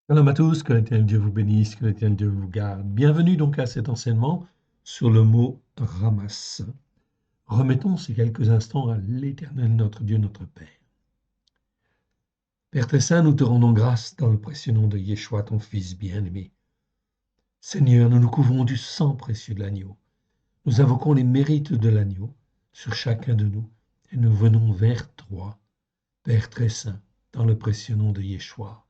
Shalom à tous, que l'Éternel Dieu vous bénisse, que l'Éternel Dieu vous garde. Bienvenue donc à cet enseignement sur le mot ramasse. Remettons ces quelques instants à l'Éternel notre Dieu, notre Père. Père très saint, nous te rendons grâce dans le précieux nom de Yeshua, ton Fils bien-aimé. Seigneur, nous nous couvrons du sang précieux de l'agneau. Nous invoquons les mérites de l'agneau sur chacun de nous et nous venons vers toi, Père très saint, dans le précieux nom de Yeshua,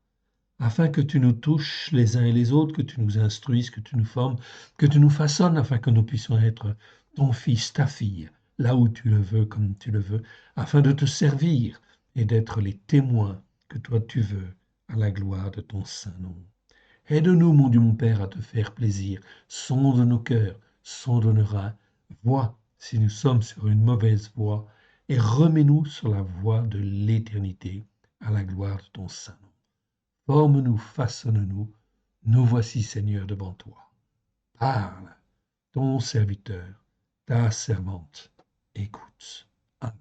afin que tu nous touches les uns et les autres, que tu nous instruises, que tu nous formes, que tu nous façonnes, afin que nous puissions être ton fils, ta fille, là où tu le veux, comme tu le veux, afin de te servir et d'être les témoins que toi tu veux, à la gloire de ton saint nom. Aide-nous, mon Dieu, mon Père, à te faire plaisir. Sonde nos cœurs, sonde nos reins, vois si nous sommes sur une mauvaise voie et remets-nous sur la voie de l'éternité, à la gloire de ton saint nom. Forme-nous, façonne-nous, nous voici, Seigneur, devant toi. Parle, ton serviteur, ta servante, écoute. Amen.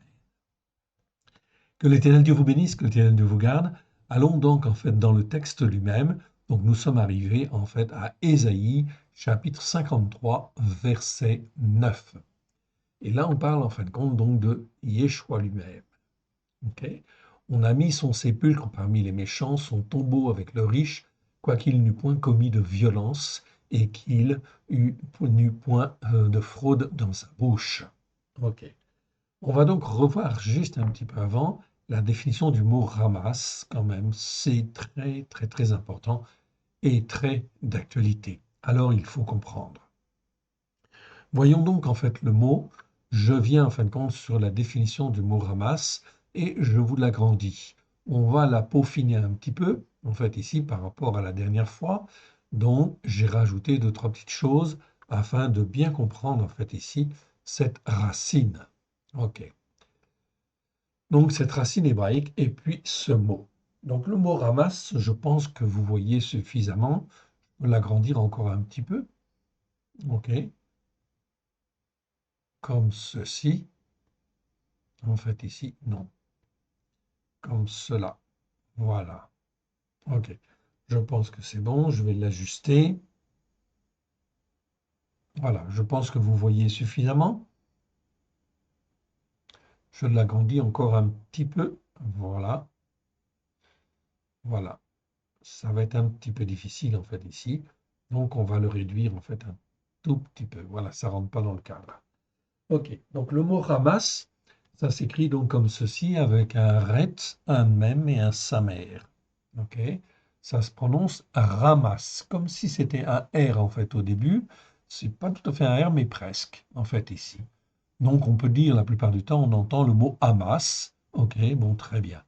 Que l'Éternel Dieu vous bénisse, que l'Éternel Dieu vous garde. Allons donc en fait dans le texte lui-même. Donc nous sommes arrivés en fait à Ésaïe, chapitre 53, verset 9. Et là on parle en fin de compte donc de Yeshua lui-même. Okay. On a mis son sépulcre parmi les méchants, son tombeau avec le riche, quoiqu'il n'eût point commis de violence et qu'il n'eût point de fraude dans sa bouche. Ok. On va donc revoir juste un petit peu avant la définition du mot ramasse, quand même. C'est très, très, très important et très d'actualité. Alors il faut comprendre. Voyons donc en fait le mot. Je viens en fin de compte sur la définition du mot ramasse et je vous l'agrandis. On va la peaufiner un petit peu, en fait ici par rapport à la dernière fois. Donc j'ai rajouté deux, trois petites choses afin de bien comprendre en fait ici cette racine. Ok. Donc cette racine hébraïque et puis ce mot. Donc le mot ramasse, je pense que vous voyez suffisamment. Je peux l'agrandir encore un petit peu. Ok. Comme ceci. En fait, ici, non. Comme cela. Voilà. OK. Je pense que c'est bon. Je vais l'ajuster. Voilà. Je pense que vous voyez suffisamment. Je l'agrandis encore un petit peu. Voilà. Voilà. Ça va être un petit peu difficile, en fait, ici. Donc, on va le réduire, en fait, un tout petit peu. Voilà. Ça ne rentre pas dans le cadre. OK. Donc, le mot ramasse, ça s'écrit donc comme ceci, avec un ret, un mem et un samer. OK? Ça se prononce ramasse, comme si c'était un R en fait au début. C'est pas tout à fait un R, mais presque, en fait, ici. Donc, on peut dire, la plupart du temps, on entend le mot Hamas. OK, bon, très bien.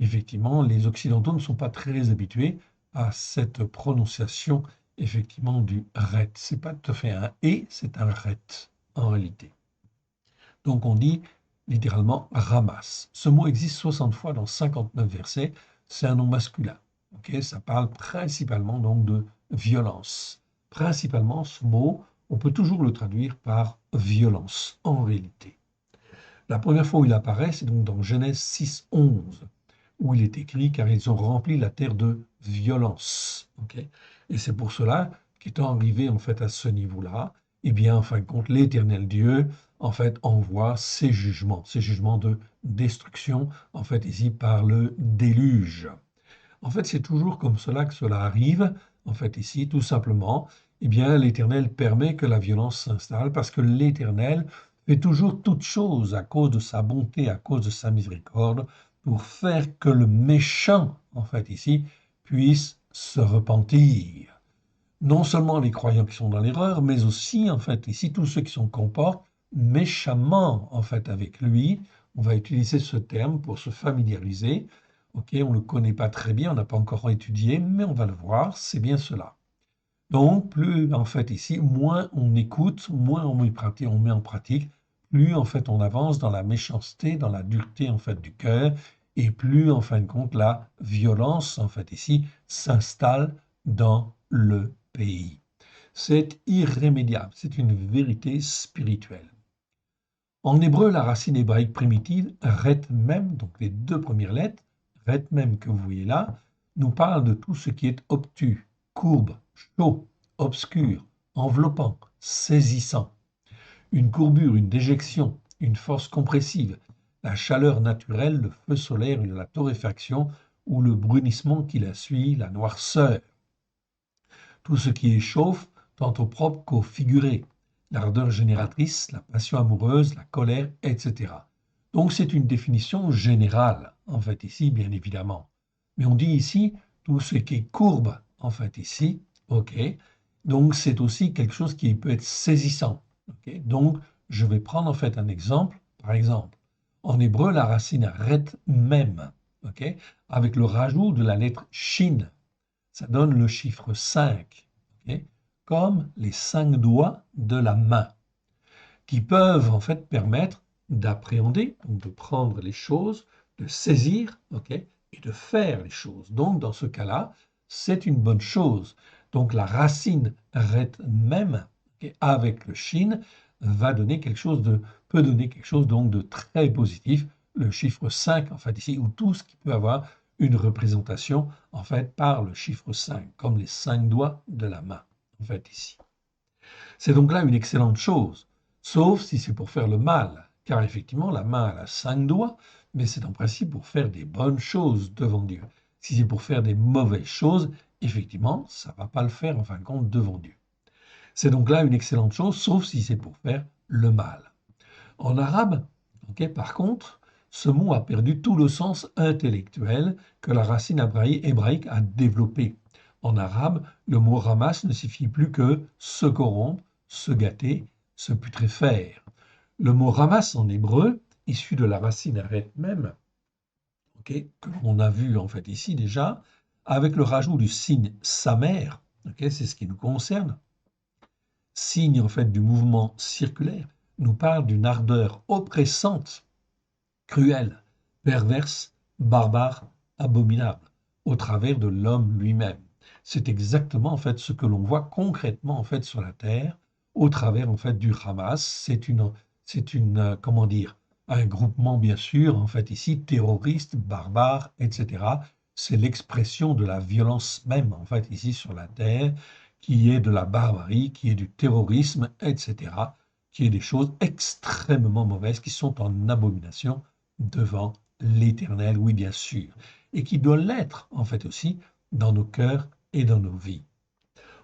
Effectivement, les Occidentaux ne sont pas très habitués à cette prononciation, effectivement, du ret. C'est pas tout à fait un et, c'est un ret, en réalité. Donc, on dit littéralement ramasse. Ce mot existe 60 fois dans 59 versets. C'est un nom masculin. Okay, ça parle principalement donc de violence. Principalement, ce mot, on peut toujours le traduire par violence en réalité. La première fois où il apparaît, c'est donc dans Genèse 6, 11, où il est écrit car ils ont rempli la terre de violence. Okay, et c'est pour cela qu'étant arrivé en fait à ce niveau-là, eh bien, en fin de compte, l'Éternel Dieu, en fait, envoie ses jugements de destruction, en fait, ici par le déluge. En fait, c'est toujours comme cela que cela arrive. En fait, ici, tout simplement, eh bien, l'Éternel permet que la violence s'installe parce que l'Éternel fait toujours toutes choses à cause de sa bonté, à cause de sa miséricorde, pour faire que le méchant, en fait, ici, puisse se repentir. Non seulement les croyants qui sont dans l'erreur, mais aussi, en fait, ici, tous ceux qui se comportent méchamment, en fait, avec lui. On va utiliser ce terme pour se familiariser. OK, on ne le connaît pas très bien, on n'a pas encore étudié, mais on va le voir, c'est bien cela. Donc, plus, en fait, ici, moins on écoute, moins on met en pratique, plus, en fait, on avance dans la méchanceté, dans la dureté, en fait, du cœur, et plus, en fin de compte, la violence, en fait, ici, s'installe dans le pays. C'est irrémédiable, c'est une vérité spirituelle. En hébreu, la racine hébraïque primitive, ret même, donc les deux premières lettres, ret même que vous voyez là, nous parle de tout ce qui est obtus, courbe, chaud, obscur, enveloppant, saisissant. Une courbure, une déjection, une force compressive, la chaleur naturelle, le feu solaire, la torréfaction ou le brunissement qui la suit, la noirceur. Tout ce qui échauffe, tant au propre qu'au figuré, l'ardeur génératrice, la passion amoureuse, la colère, etc. Donc c'est une définition générale, en fait, ici, bien évidemment. Mais on dit ici tout ce qui est courbe, en fait, ici, ok. Donc c'est aussi quelque chose qui peut être saisissant. Okay. Donc je vais prendre en fait un exemple. Par exemple, en hébreu, la racine ret même, ok, avec le rajout de la lettre shin, ça donne le chiffre 5, okay, comme les 5 doigts de la main, qui peuvent en fait permettre d'appréhender, de prendre les choses, de saisir, okay, et de faire les choses. Donc dans ce cas-là, c'est une bonne chose. Donc la racine ret même, okay, avec le shin va donner quelque chose peut donner quelque chose donc de très positif, le chiffre 5 en fait ici, ou tout ce qui peut avoir une représentation en fait par le chiffre 5, comme les 5 doigts de la main en fait ici. C'est donc là une excellente chose, sauf si c'est pour faire le mal, car effectivement la main a 5 doigts, mais c'est en principe pour faire des bonnes choses devant Dieu. Si c'est pour faire des mauvaises choses, effectivement, ça ne va pas le faire en fin de compte devant Dieu. C'est donc là une excellente chose, sauf si c'est pour faire le mal. En arabe, okay, par contre, ce mot a perdu tout le sens intellectuel que la racine hébraïque a développé. En arabe, le mot ramas ne signifie plus que se corrompre, se gâter, se putréfaire. Le mot ramas en hébreu, issu de la racine arrête même, okay, que l'on a vu en fait ici déjà, avec le rajout du signe samer, okay, c'est ce qui nous concerne, signe en fait du mouvement circulaire, nous parle d'une ardeur oppressante, cruelle, perverse, barbare, abominable, au travers de l'homme lui-même. C'est exactement en fait ce que l'on voit concrètement en fait sur la terre, au travers en fait du Hamas. Comment dire, un groupement bien sûr en fait ici terroriste, barbare, etc. C'est l'expression de la violence même en fait ici sur la terre, qui est de la barbarie, qui est du terrorisme, etc., qui est des choses extrêmement mauvaises, qui sont en abomination devant l'Éternel, oui bien sûr, et qui doit l'être en fait aussi dans nos cœurs et dans nos vies.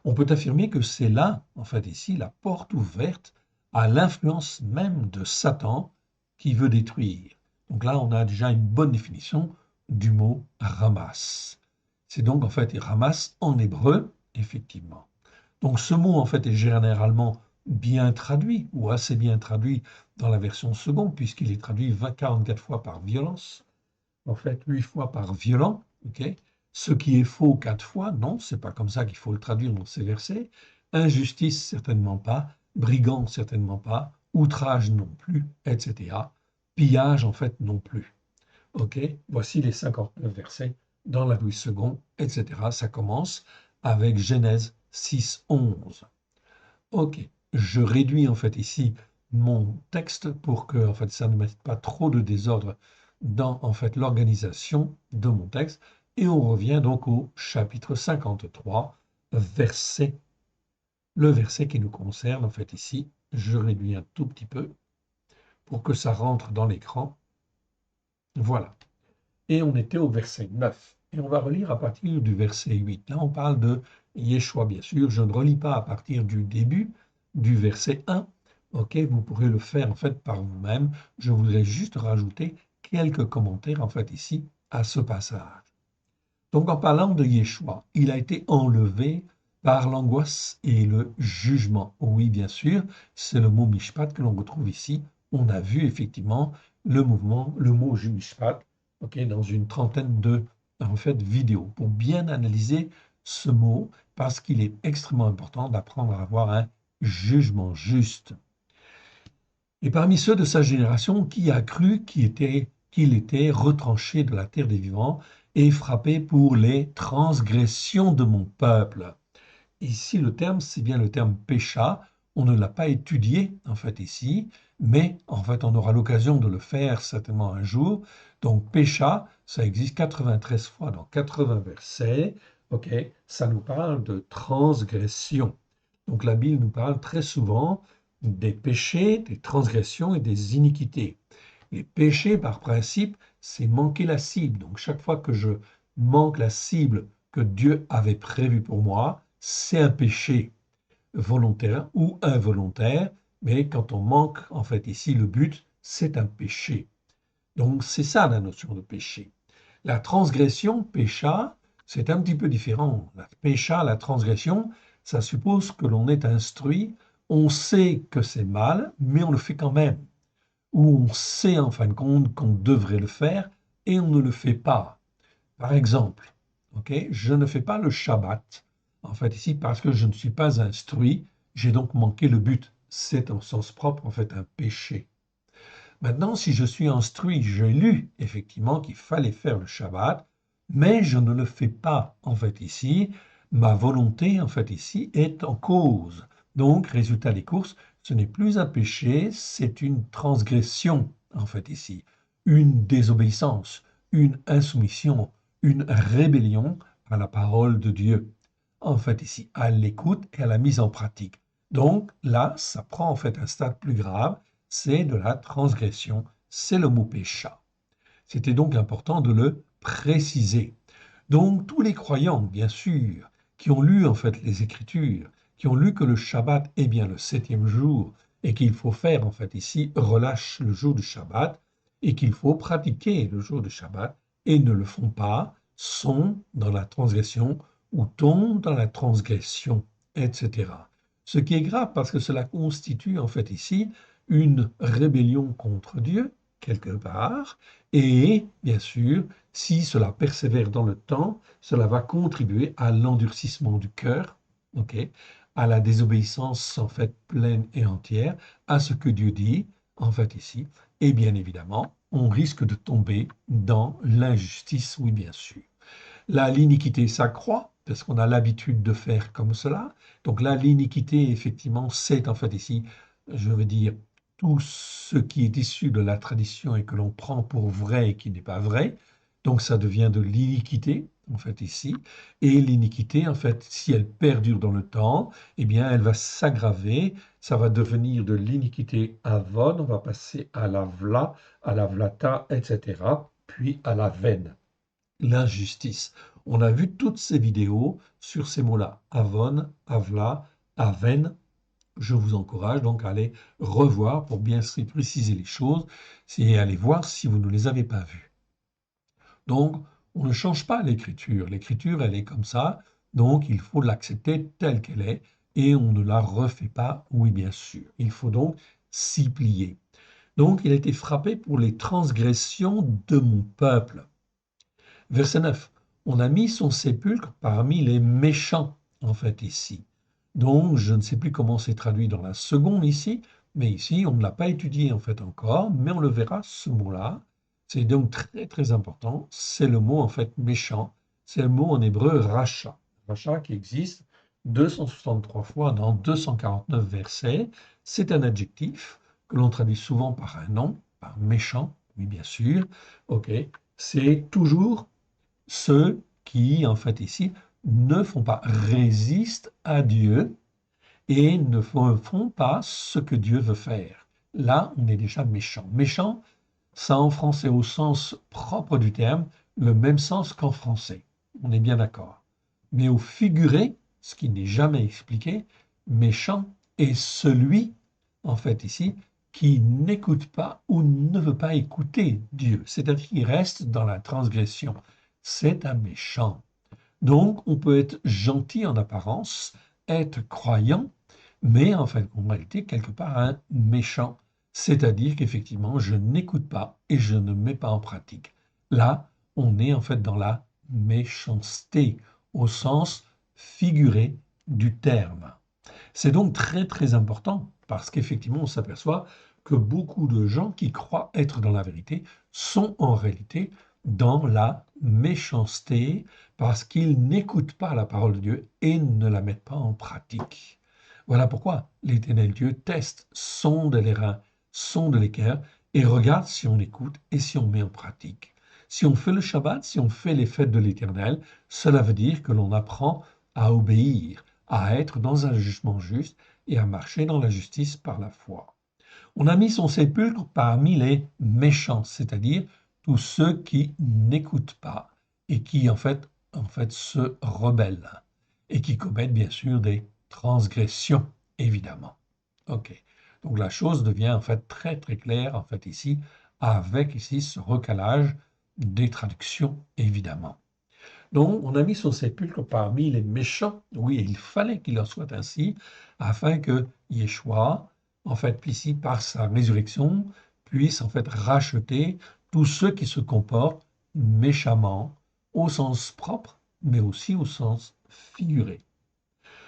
On peut affirmer que c'est là, en fait ici, la porte ouverte à l'influence même de Satan qui veut détruire. Donc là, on a déjà une bonne définition du mot ramas. C'est donc en fait ramas en hébreu, effectivement. Donc ce mot en fait est généralement bien traduit ou assez bien traduit dans la version seconde puisqu'il est traduit 44 fois par violence, en fait 8 fois par violent, ok. Ce qui est faux 4 fois, non, c'est pas comme ça qu'il faut le traduire dans ces versets. Injustice certainement pas, brigand certainement pas, outrage non plus, etc. Pillage en fait non plus. Ok, voici les 59 versets dans la Louis II, etc. Ça commence avec Genèse 6, 11. Ok, je réduis en fait ici mon texte pour que en fait ça ne mette pas trop de désordre dans en fait l'organisation de mon texte. Et on revient donc au chapitre 53, verset, le verset qui nous concerne en fait ici. Je réduis un tout petit peu pour que ça rentre dans l'écran. Voilà. Et on était au verset 9. Et on va relire à partir du verset 8. Là, on parle de Yeshua, bien sûr. Je ne relis pas à partir du début du verset 1. Ok, vous pourrez le faire en fait par vous-même. Je voudrais juste rajouter quelques commentaires en fait ici à ce passage. Donc en parlant de Yeshua, il a été enlevé par l'angoisse et le jugement. Oui, bien sûr, c'est le mot mishpat que l'on retrouve ici. On a vu effectivement le mot mishpat, okay, dans une trentaine de en fait, vidéos pour bien analyser ce mot parce qu'il est extrêmement important d'apprendre à avoir un jugement juste. Et parmi ceux de sa génération, qui a cru qu'il était retranché de la terre des vivants et frappé pour les transgressions de mon peuple. Ici, le terme, c'est bien le terme pécha. On ne l'a pas étudié, en fait, ici, mais en fait, on aura l'occasion de le faire certainement un jour. Donc, pécha, ça existe 93 fois dans 80 versets. Ok, ça nous parle de transgression. Donc la Bible nous parle très souvent des péchés, des transgressions et des iniquités. Les péchés, par principe, c'est manquer la cible. Donc chaque fois que je manque la cible que Dieu avait prévue pour moi, c'est un péché volontaire ou involontaire. Mais quand on manque, en fait, ici, le but, c'est un péché. Donc c'est ça la notion de péché. La transgression, pécha, c'est un petit peu différent. La pécha, la transgression, ça suppose que l'on est instruit, on sait que c'est mal, mais on le fait quand même. Ou on sait en fin de compte qu'on devrait le faire et on ne le fait pas. Par exemple, ok, je ne fais pas le Shabbat, en fait ici parce que je ne suis pas instruit, j'ai donc manqué le but. C'est en sens propre en fait un péché. Maintenant, si je suis instruit, j'ai lu effectivement qu'il fallait faire le Shabbat, mais je ne le fais pas. En fait, ici, ma volonté, en fait, ici, est en cause. Donc, résultat des courses, ce n'est plus un péché, c'est une transgression, en fait, ici. Une désobéissance, une insoumission, une rébellion à la parole de Dieu. En fait, ici, à l'écoute et à la mise en pratique. Donc, là, ça prend en fait un stade plus grave, c'est de la transgression, c'est le mot pécha. C'était donc important de le préciser. Donc tous les croyants, bien sûr, qui ont lu en fait les Écritures, qui ont lu que le Shabbat est bien le septième jour et qu'il faut faire en fait ici relâche le jour du Shabbat et qu'il faut pratiquer le jour du Shabbat et ne le font pas, sont dans la transgression ou tombent dans la transgression, etc. Ce qui est grave parce que cela constitue en fait ici une rébellion contre Dieu, quelque part, et bien sûr, si cela persévère dans le temps, cela va contribuer à l'endurcissement du cœur, ok, à la désobéissance en fait pleine et entière, à ce que Dieu dit, en fait ici, et bien évidemment, on risque de tomber dans l'injustice, oui bien sûr. Là, l'iniquité s'accroît, parce qu'on a l'habitude de faire comme cela. Donc là, l'iniquité, effectivement, c'est en fait ici, je veux dire, tout ce qui est issu de la tradition et que l'on prend pour vrai et qui n'est pas vrai. Donc ça devient de l'iniquité, en fait, ici. Et l'iniquité, en fait, si elle perdure dans le temps, eh bien, elle va s'aggraver. Ça va devenir de l'iniquité avon, on va passer à la vla, à la vlata, etc., puis à la veine, l'injustice. On a vu toutes ces vidéos sur ces mots-là, avon, avla, aven. Je vous encourage donc à aller revoir pour bien préciser les choses et aller voir si vous ne les avez pas vues. Donc, on ne change pas l'écriture. L'écriture, elle est comme ça, donc il faut l'accepter telle qu'elle est et on ne la refait pas, oui bien sûr. Il faut donc s'y plier. Donc, il a été frappé pour les transgressions de mon peuple. Verset 9. On a mis son sépulcre parmi les méchants, en fait, ici. Donc, je ne sais plus comment c'est traduit dans la seconde ici, mais ici, on ne l'a pas étudié en fait encore, mais on le verra, ce mot-là. C'est donc très, très important. C'est le mot, en fait, méchant. C'est le mot en hébreu racha. Racha qui existe 263 fois dans 249 versets. C'est un adjectif que l'on traduit souvent par un nom, par méchant, oui, bien sûr. OK. C'est toujours ceux qui, en fait, ici, ne font pas, résistent à Dieu et ne font pas ce que Dieu veut faire. Là, on est déjà méchant. Méchant, ça en français au sens propre du terme, le même sens qu'en français. On est bien d'accord. Mais au figuré, ce qui n'est jamais expliqué, méchant est celui, en fait ici, qui n'écoute pas ou ne veut pas écouter Dieu, c'est-à-dire qu'il reste dans la transgression. C'est un méchant. Donc, on peut être gentil en apparence, être croyant, mais en fait, en réalité, quelque part, un méchant. C'est-à-dire qu'effectivement, je n'écoute pas et je ne mets pas en pratique. Là, on est en fait dans la méchanceté, au sens figuré du terme. C'est donc très très important parce qu'effectivement, on s'aperçoit que beaucoup de gens qui croient être dans la vérité sont en réalité dans la méchanceté parce qu'ils n'écoutent pas la parole de Dieu et ne la mettent pas en pratique. Voilà pourquoi l'Éternel Dieu teste, sonde les reins, sonde les cœurs et regarde si on écoute et si on met en pratique. Si on fait le Shabbat, si on fait les fêtes de l'Éternel, cela veut dire que l'on apprend à obéir, à être dans un jugement juste et à marcher dans la justice par la foi. On a mis son sépulcre parmi les méchants, c'est-à-dire tous ceux qui n'écoutent pas et qui en fait se rebellent et qui commettent bien sûr des transgressions, évidemment. Ok. Donc la chose devient en fait très très claire en fait ici, avec ici ce recalage des traductions, évidemment. Donc on a mis son sépulcre parmi les méchants. Oui, il fallait qu'il en soit ainsi, afin que Yeshua, en fait, ici, par sa résurrection, puisse en fait racheter tous ceux qui se comportent méchamment, au sens propre, mais aussi au sens figuré.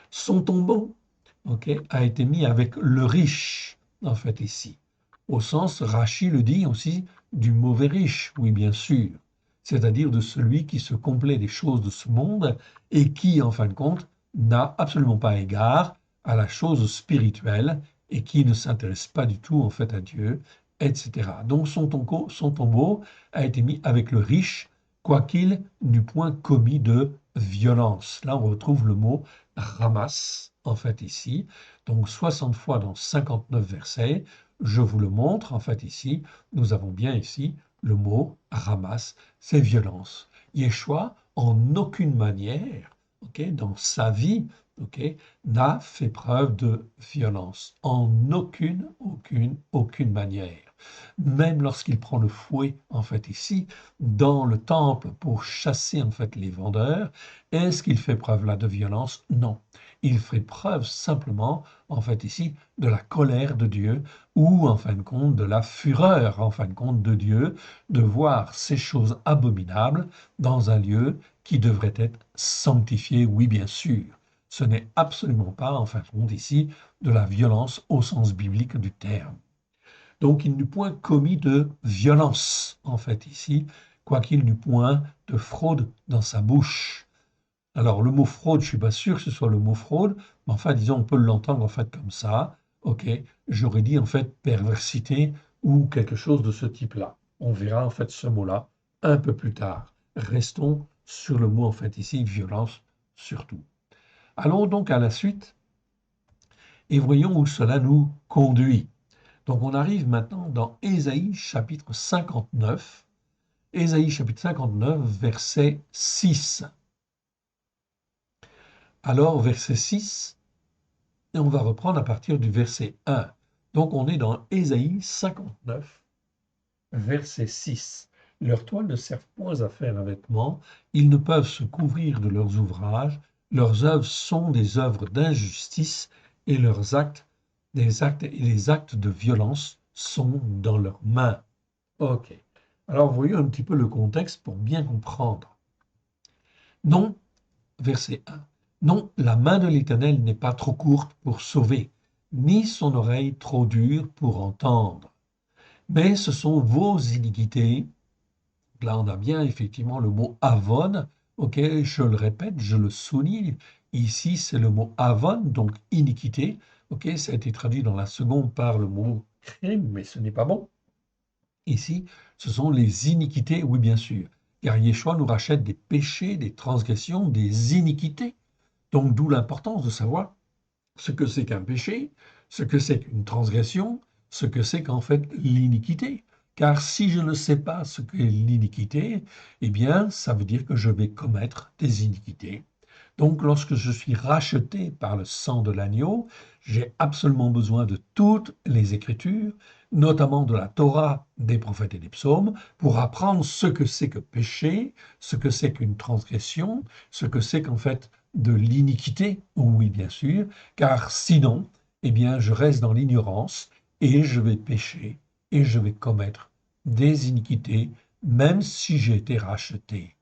Son tombeau, ok, a été mis avec le riche, en fait, ici. Au sens, Rachi le dit aussi, du mauvais riche, oui, bien sûr. C'est-à-dire de celui qui se complaît des choses de ce monde et qui, en fin de compte, n'a absolument pas égard à la chose spirituelle et qui ne s'intéresse pas du tout, en fait, à Dieu, etc. Donc son tombeau a été mis avec le riche, quoiqu'il n'eût point commis de violence. Là, on retrouve le mot ramasse, en fait, ici. Donc 60 fois dans 59 versets, je vous le montre, en fait, ici, nous avons bien ici le mot ramasse, c'est violence. Yeshua, en aucune manière, ok, dans sa vie, ok, n'a fait preuve de violence. En aucune manière. Même lorsqu'il prend le fouet, en fait, ici, dans le temple pour chasser, en fait, les vendeurs, est-ce qu'il fait preuve là de violence? Non. Il fait preuve simplement, en fait, ici, de la colère de Dieu ou, en fin de compte, de la fureur, en fin de compte, de Dieu de voir ces choses abominables dans un lieu qui devrait être sanctifié, oui, bien sûr. Ce n'est absolument pas, en fin de compte, ici, de la violence au sens biblique du terme. Donc, il n'eut point commis de violence, en fait, ici, quoiqu'il n'eut point de fraude dans sa bouche. Alors, le mot fraude, je ne suis pas sûr que ce soit le mot fraude, mais enfin, disons, on peut l'entendre en fait comme ça. OK, j'aurais dit en fait perversité ou quelque chose de ce type-là. On verra en fait ce mot-là un peu plus tard. Restons sur le mot en fait ici, violence surtout. Allons donc à la suite et voyons où cela nous conduit. Donc, on arrive maintenant dans Ésaïe chapitre 59. Ésaïe chapitre 59, verset 6. Alors, verset 6, et on va reprendre à partir du verset 1. Donc, on est dans Ésaïe 59, verset 6. Leurs toiles ne servent point à faire un vêtement, ils ne peuvent se couvrir de leurs ouvrages, leurs œuvres sont des œuvres d'injustice, et leurs actes, les actes de violence sont dans leurs mains. Ok. Alors, voyons un petit peu le contexte pour bien comprendre. Non, verset 1. Non, la main de l'Éternel n'est pas trop courte pour sauver, ni son oreille trop dure pour entendre. Mais ce sont vos iniquités. Là, on a bien effectivement le mot avon. Ok, je le répète, je le souligne. Ici, c'est le mot avon, donc iniquité. Ok, ça a été traduit dans la seconde par le mot crime, mais ce n'est pas bon. Ici, ce sont les iniquités, oui, bien sûr. Car Yeshua nous rachète des péchés, des transgressions, des iniquités. Donc, d'où l'importance de savoir ce que c'est qu'un péché, ce que c'est qu'une transgression, ce que c'est qu'en fait l'iniquité. Car si je ne sais pas ce qu'est l'iniquité, eh bien, ça veut dire que je vais commettre des iniquités. Donc, lorsque je suis racheté par le sang de l'agneau, j'ai absolument besoin de toutes les Écritures, notamment de la Torah, des prophètes et des psaumes, pour apprendre ce que c'est que péché, ce que c'est qu'une transgression, ce que c'est qu'en fait de l'iniquité, oui bien sûr, car sinon, eh bien, je reste dans l'ignorance et je vais pécher et je vais commettre des iniquités, même si j'ai été racheté.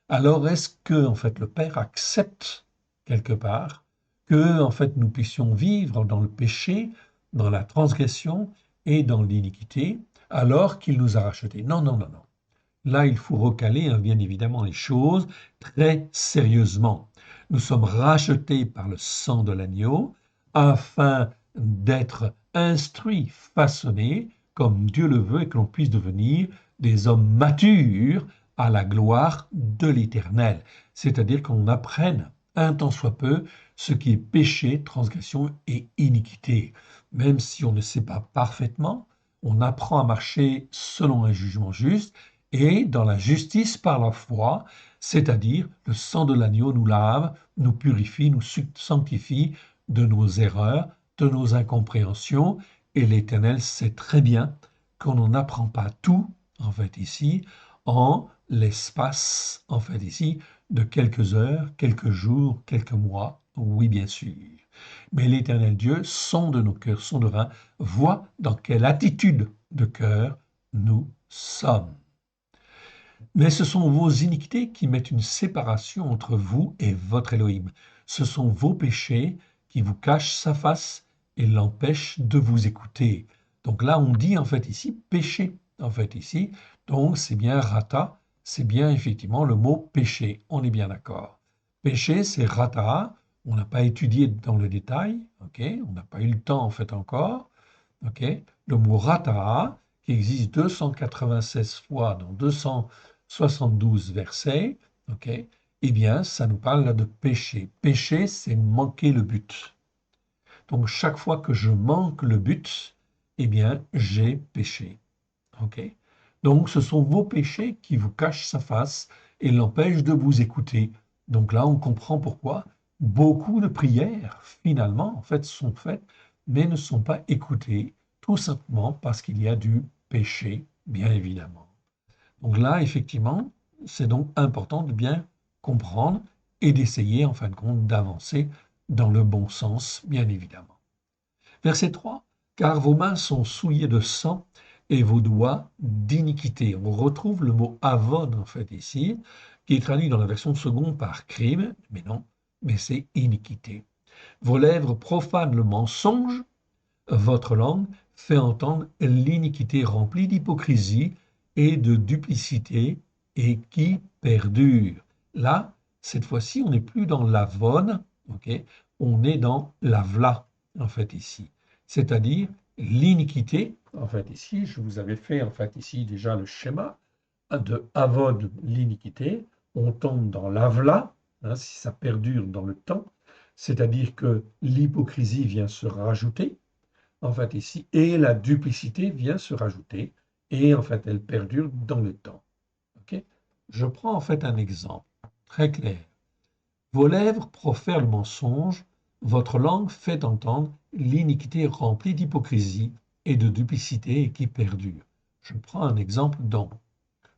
Alors, est-ce que, en fait, le Père accepte quelque part que, en fait, nous puissions vivre dans le péché, dans la transgression et dans l'iniquité, alors qu'il nous a rachetés? Non, non, non, non. Là, il faut recaler, hein, bien évidemment, les choses très sérieusement. Nous sommes rachetés par le sang de l'agneau afin d'être instruits, façonnés, comme Dieu le veut, et que l'on puisse devenir des hommes matures à la gloire de l'Éternel. C'est-à-dire qu'on apprenne un tant soit peu ce qui est péché, transgression et iniquité. Même si on ne sait pas parfaitement, on apprend à marcher selon un jugement juste et dans la justice par la foi, c'est-à-dire le sang de l'agneau nous lave, nous purifie, nous sanctifie de nos erreurs, de nos incompréhensions, et l'Éternel sait très bien qu'on n'apprend pas tout, en fait, ici, en l'espace, en fait, ici, de quelques heures, quelques jours, quelques mois, oui, bien sûr. Mais l'Éternel Dieu sonde nos cœurs souverains, voit dans quelle attitude de cœur nous sommes. Mais ce sont vos iniquités qui mettent une séparation entre vous et votre Elohim. Ce sont vos péchés qui vous cachent sa face et l'empêchent de vous écouter. Donc là, on dit en fait ici péché. En fait ici, donc c'est bien rata, c'est bien effectivement le mot péché. On est bien d'accord. Péché, c'est rata. On n'a pas étudié dans le détail, ok? On n'a pas eu le temps en fait encore, ok? Le mot rata, qui existe 296 fois dans 272 versets, ok? Eh bien, ça nous parle là de péché. Péché, c'est manquer le but. Donc, chaque fois que je manque le but, eh bien, j'ai péché. Ok? Donc, ce sont vos péchés qui vous cachent sa face et l'empêchent de vous écouter. Donc là, on comprend pourquoi beaucoup de prières, finalement, en fait, sont faites, mais ne sont pas écoutées, tout simplement parce qu'il y a du péché, bien évidemment. Donc là, effectivement, c'est donc important de bien comprendre et d'essayer, en fin de compte, d'avancer dans le bon sens, bien évidemment. Verset 3. Car vos mains sont souillées de sang et vos doigts d'iniquité. On retrouve le mot avon, en fait, ici, qui est traduit dans la version seconde par crime, mais non, mais c'est iniquité. Vos lèvres profanent le mensonge, votre langue fait entendre l'iniquité remplie d'hypocrisie et de duplicité et qui perdure. Là, cette fois-ci, on n'est plus dans l'avon, ok, on est dans l'avla, en fait, ici. C'est-à-dire l'iniquité, en fait, ici, je vous avais fait, en fait, ici, déjà le schéma de avon, l'iniquité, on tombe dans l'avla, hein, si ça perdure dans le temps, c'est-à-dire que l'hypocrisie vient se rajouter, en fait, ici, et la duplicité vient se rajouter, et en fait, elle perdure dans le temps. Ok. Je prends en fait un exemple très clair. Vos lèvres profèrent le mensonge, votre langue fait entendre l'iniquité remplie d'hypocrisie et de duplicité et qui perdure. Je prends un exemple donc.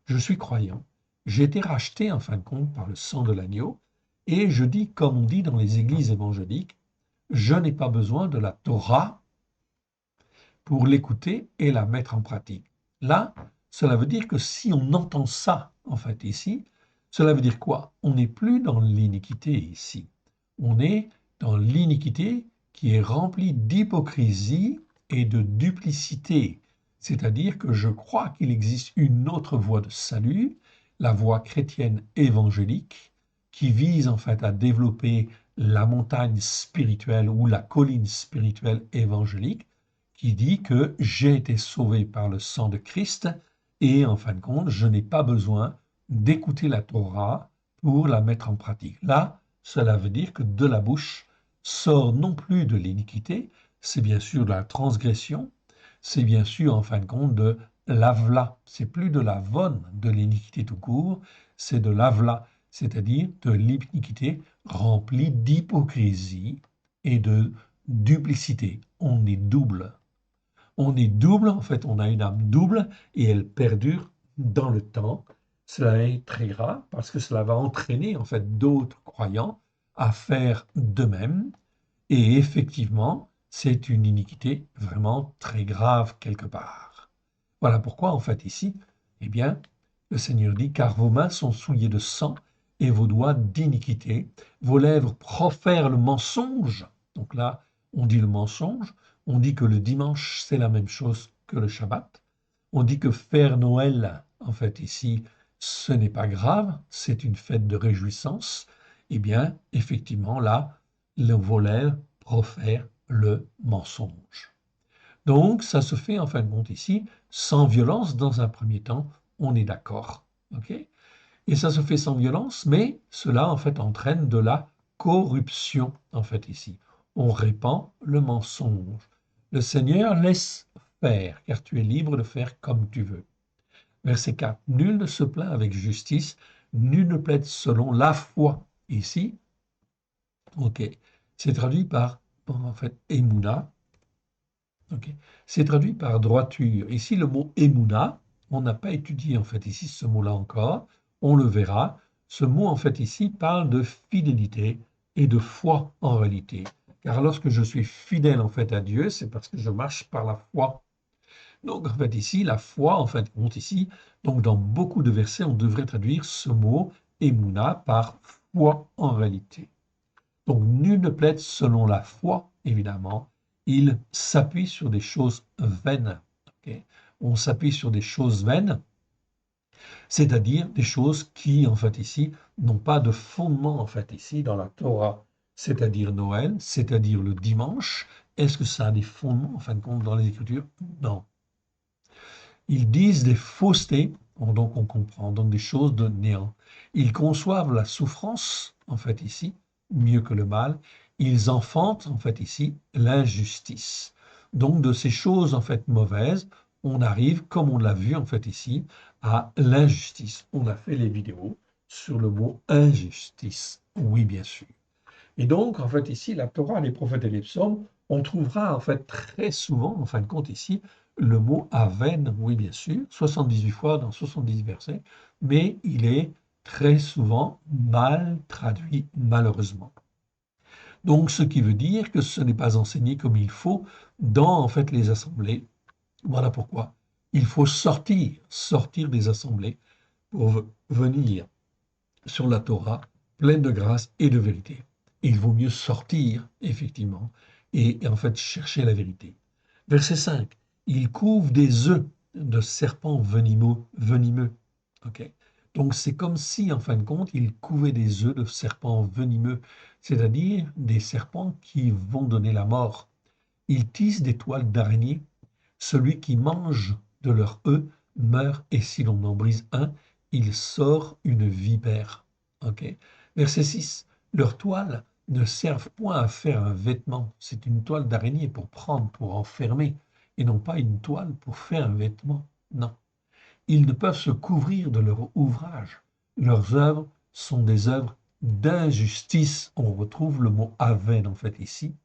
Je suis croyant, j'ai été racheté en fin de compte par le sang de l'agneau, et je dis, comme on dit dans les églises évangéliques, je n'ai pas besoin de la Torah pour l'écouter et la mettre en pratique. Là, cela veut dire que si on entend ça, en fait, ici, cela veut dire quoi? On n'est plus dans l'iniquité ici. On est dans l'iniquité qui est remplie d'hypocrisie et de duplicité. C'est-à-dire que je crois qu'il existe une autre voie de salut, la voie chrétienne évangélique, qui vise en fait à développer la montagne spirituelle ou la colline spirituelle évangélique, qui dit que j'ai été sauvé par le sang de Christ et en fin de compte, je n'ai pas besoin d'écouter la Torah pour la mettre en pratique. Là, cela veut dire que de la bouche sort non plus de l'iniquité, c'est bien sûr de la transgression, c'est bien sûr en fin de compte de l'avla, c'est plus de la vonne de l'iniquité tout court, c'est de l'avla, c'est-à-dire de l'iniquité remplie d'hypocrisie et de duplicité. On est double. On est double, en fait, on a une âme double et elle perdure dans le temps. Cela est très grave parce que cela va entraîner, en fait, d'autres croyants à faire de même. Et effectivement, c'est une iniquité vraiment très grave quelque part. Voilà pourquoi, en fait, ici, eh bien, le Seigneur dit, car vos mains sont souillées de sang et vos doigts d'iniquité, vos lèvres profèrent le mensonge. Donc là, on dit le mensonge, on dit que le dimanche, c'est la même chose que le Shabbat. On dit que faire Noël, en fait, ici, ce n'est pas grave, c'est une fête de réjouissance. Eh bien, effectivement, là, le volet profère le mensonge. Donc, ça se fait en fin de compte ici, sans violence dans un premier temps, on est d'accord. Ok. Et ça se fait sans violence, mais cela en fait entraîne de la corruption en fait ici. On répand le mensonge. Le Seigneur laisse faire, car tu es libre de faire comme tu veux. Verset 4. Nul ne se plaint avec justice, nul ne plaide selon la foi. Ici, ok, c'est traduit par, en fait, Emouna. Ok, c'est traduit par droiture. Ici, le mot Emouna, on n'a pas étudié en fait ici ce mot-là encore. On le verra. Ce mot en fait ici parle de fidélité et de foi en réalité. Car lorsque je suis fidèle en fait à Dieu, c'est parce que je marche par la foi. Donc, en fait, ici, la foi, en fait, compte ici. Donc, dans beaucoup de versets, on devrait traduire ce mot Emouna par foi en réalité. Donc, nul ne plaide selon la foi, évidemment. Il s'appuie sur des choses vaines. Ok. On s'appuie sur des choses vaines, c'est-à-dire des choses qui, en fait, ici, n'ont pas de fondement, en fait, ici, dans la Torah, c'est-à-dire Noël, c'est-à-dire le dimanche. Est-ce que ça a des fondements, en fin de compte, dans les Écritures? Non. Ils disent des faussetés, donc on comprend, donc des choses de néant. Ils conçoivent la souffrance, en fait ici, mieux que le mal. Ils enfantent, en fait ici, l'injustice. Donc de ces choses, en fait, mauvaises, on arrive, comme on l'a vu, en fait ici, à l'injustice. On a fait les vidéos sur le mot injustice. Oui, bien sûr. Et donc, en fait, ici, la Torah, les prophètes et les psaumes, on trouvera en fait très souvent, en fin de compte, ici, le mot aven, oui, bien sûr, 78 fois dans 70 versets, mais il est très souvent mal traduit, malheureusement. Donc, ce qui veut dire que ce n'est pas enseigné comme il faut dans, en fait, les assemblées. Voilà pourquoi. Il faut sortir des assemblées pour venir sur la Torah, pleine de grâce et de vérité. Et il vaut mieux sortir, effectivement, et en fait chercher la vérité. Verset 5. Il couve des œufs de serpents venimeux. Ok. Donc c'est comme si, en fin de compte, il couvait des œufs de serpents venimeux, c'est-à-dire des serpents qui vont donner la mort. Ils tissent des toiles d'araignée. Celui qui mange de leurs œufs meurt, et si l'on en brise un, il sort une vipère. Ok. Verset 6. Leurs toiles ne servent point à faire un vêtement. C'est une toile d'araignée pour prendre, pour enfermer, et non pas une toile pour faire un vêtement. Non. Ils ne peuvent se couvrir de leur ouvrage. Leurs œuvres sont des œuvres d'injustice. On retrouve le mot aven en fait ici,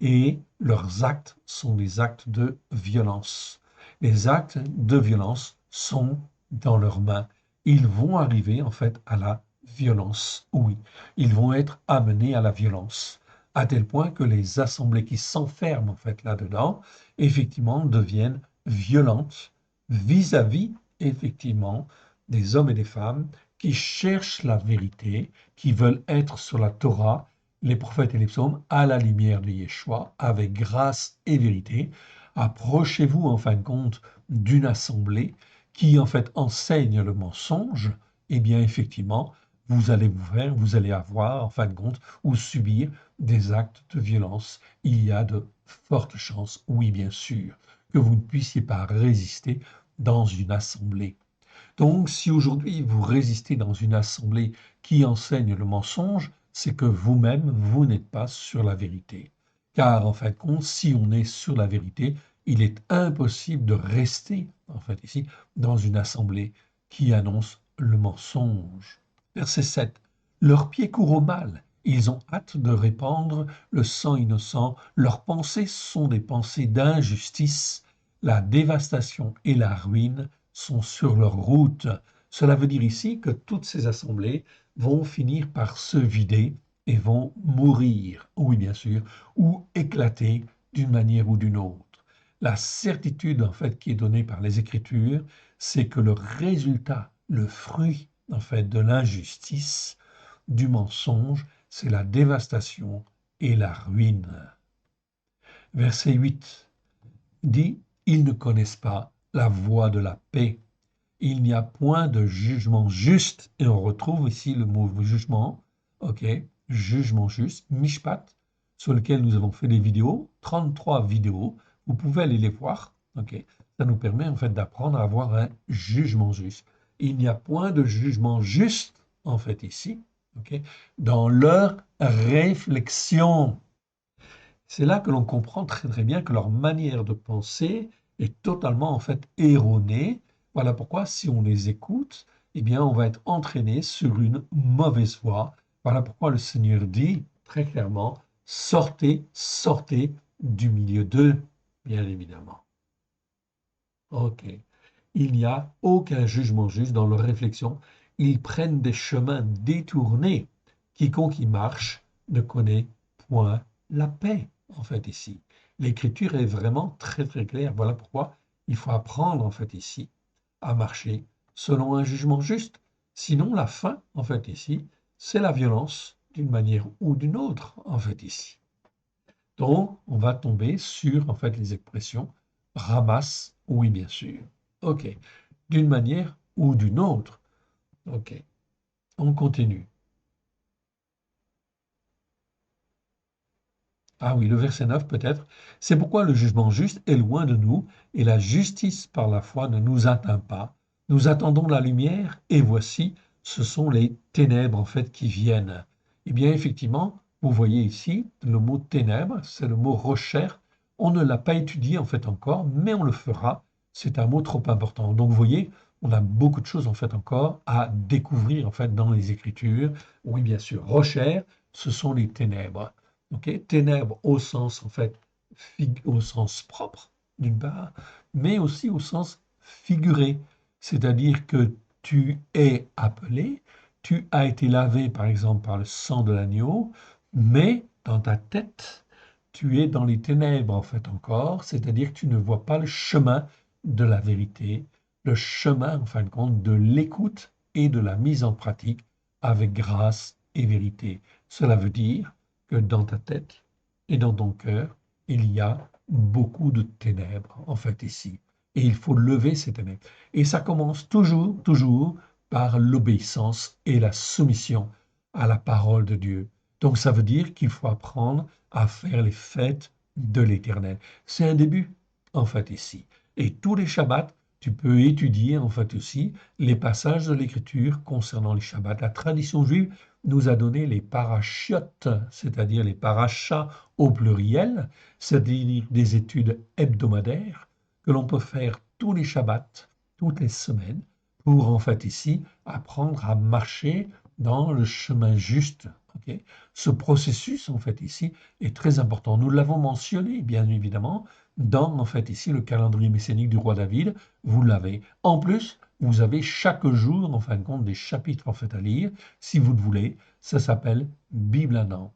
et leurs actes sont des actes de violence. Les actes de violence sont dans leurs mains. Ils vont arriver en fait à la violence, oui. Ils vont être amenés à la violence, à tel point que les assemblées qui s'enferment en fait là-dedans, effectivement, deviennent violentes vis-à-vis, effectivement, des hommes et des femmes qui cherchent la vérité, qui veulent être sur la Torah, les prophètes et les psaumes à la lumière de Yeshua, avec grâce et vérité. Approchez-vous en fin de compte d'une assemblée qui en fait enseigne le mensonge, et bien effectivement, vous allez avoir en fin de compte ou subir des actes de violence. Il y a de fortes chances, oui bien sûr, que vous ne puissiez pas résister dans une assemblée. Donc, si aujourd'hui vous résistez dans une assemblée qui enseigne le mensonge, c'est que vous-même, vous n'êtes pas sur la vérité. Car en fin de compte, si on est sur la vérité, il est impossible de rester, en fait, ici, dans une assemblée qui annonce le mensonge. Verset 7. Leurs pieds courent au mal. Ils ont hâte de répandre le sang innocent. Leurs pensées sont des pensées d'injustice. La dévastation et la ruine sont sur leur route. Cela veut dire ici que toutes ces assemblées vont finir par se vider et vont mourir, oui bien sûr, ou éclater d'une manière ou d'une autre. La certitude en fait qui est donnée par les Écritures, c'est que le résultat, le fruit en fait de l'injustice, du mensonge, c'est la dévastation et la ruine. Verset 8 dit, ils ne connaissent pas la voie de la paix. Il n'y a point de jugement juste, et on retrouve ici le mot jugement, ok, jugement juste, mishpat, sur lequel nous avons fait des vidéos, 33 vidéos, vous pouvez aller les voir, ok, ça nous permet en fait d'apprendre à avoir un jugement juste. Il n'y a point de jugement juste, en fait, ici, ok, dans leur réflexion. C'est là que l'on comprend très très bien que leur manière de penser est totalement en fait erronée. Voilà pourquoi si on les écoute, eh bien on va être entraîné sur une mauvaise voie. Voilà pourquoi le Seigneur dit très clairement, sortez, sortez du milieu d'eux, bien évidemment. Ok. Il n'y a aucun jugement juste dans leur réflexion. Ils prennent des chemins détournés. Quiconque y marche ne connaît point la paix, en fait, ici. L'écriture est vraiment très, très claire. Voilà pourquoi il faut apprendre, en fait, ici, à marcher selon un jugement juste. Sinon, la fin, en fait, ici, c'est la violence d'une manière ou d'une autre, en fait, ici. Donc, on va tomber sur, en fait, les expressions ramasse, oui, bien sûr. OK. D'une manière ou d'une autre. OK. On continue. Ah oui, le verset 9 peut-être. C'est pourquoi le jugement juste est loin de nous et la justice par la foi ne nous atteint pas. Nous attendons la lumière et voici, ce sont les ténèbres en fait qui viennent. Eh bien, effectivement, vous voyez ici, le mot ténèbres, c'est le mot recherche. On ne l'a pas étudié en fait encore, mais on le fera. C'est un mot trop important. Donc, vous voyez, on a beaucoup de choses en fait encore à découvrir en fait dans les Écritures. Oui, bien sûr, recherche, ce sont les ténèbres. Ok, ténèbres au sens en fait au sens propre d'une part, mais aussi au sens figuré, c'est-à-dire que tu es appelé, tu as été lavé par exemple par le sang de l'agneau, mais dans ta tête, tu es dans les ténèbres en fait encore, c'est-à-dire que tu ne vois pas le chemin de la vérité, le chemin en fin de compte de l'écoute et de la mise en pratique avec grâce et vérité. Cela veut dire que dans ta tête et dans ton cœur, il y a beaucoup de ténèbres, en fait, ici. Et il faut lever ces ténèbres. Et ça commence toujours, toujours par l'obéissance et la soumission à la parole de Dieu. Donc ça veut dire qu'il faut apprendre à faire les fêtes de l'Éternel. C'est un début, en fait, ici. Et tous les Shabbats, tu peux étudier, en fait, aussi les passages de l'Écriture concernant les Shabbats. La tradition juive nous a donné les parachiotes, c'est-à-dire les parachas au pluriel, c'est-à-dire des études hebdomadaires que l'on peut faire tous les Shabbats, toutes les semaines, pour en fait ici apprendre à marcher dans le chemin juste. Ok. Ce processus en fait ici est très important. Nous l'avons mentionné bien évidemment dans en fait ici le calendrier messianique du roi David. Vous l'avez. En plus, vous avez chaque jour en fin de compte des chapitres en fait à lire si vous le voulez. Ça s'appelle Bible un an.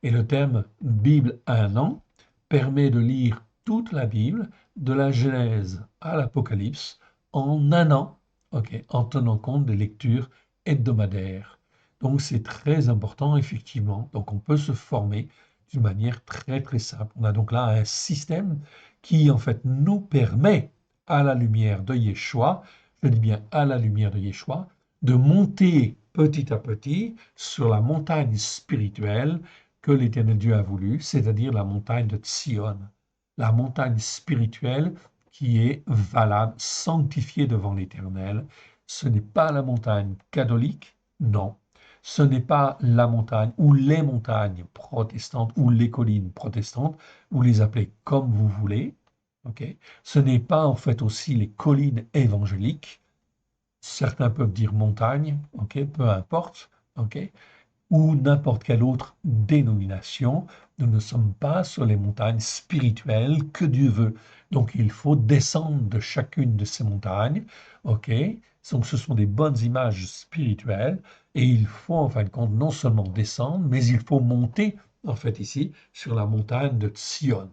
Et le terme Bible un an permet de lire toute la Bible, de la Genèse à l'Apocalypse, en un an, ok, en tenant compte des lectures hebdomadaires. Donc c'est très important, effectivement. Donc on peut se former d'une manière très très simple. On a donc là un système qui en fait nous permet, à la lumière de Yeshua, je dis bien à la lumière de Yeshua, de monter petit à petit sur la montagne spirituelle que l'Éternel Dieu a voulu, c'est-à-dire la montagne de Sion, la montagne spirituelle qui est valable, sanctifiée devant l'Éternel. Ce n'est pas la montagne catholique, non. Ce n'est pas la montagne ou les montagnes protestantes ou les collines protestantes, vous les appelez comme vous voulez. Okay. Ce n'est pas en fait aussi les collines évangéliques. Certains peuvent dire montagne, okay, peu importe. Okay, ou n'importe quelle autre dénomination. Nous ne sommes pas sur les montagnes spirituelles que Dieu veut. Donc il faut descendre de chacune de ces montagnes. OK? Donc ce sont des bonnes images spirituelles et il faut en fin de compte non seulement descendre, mais il faut monter en fait ici sur la montagne de Sion.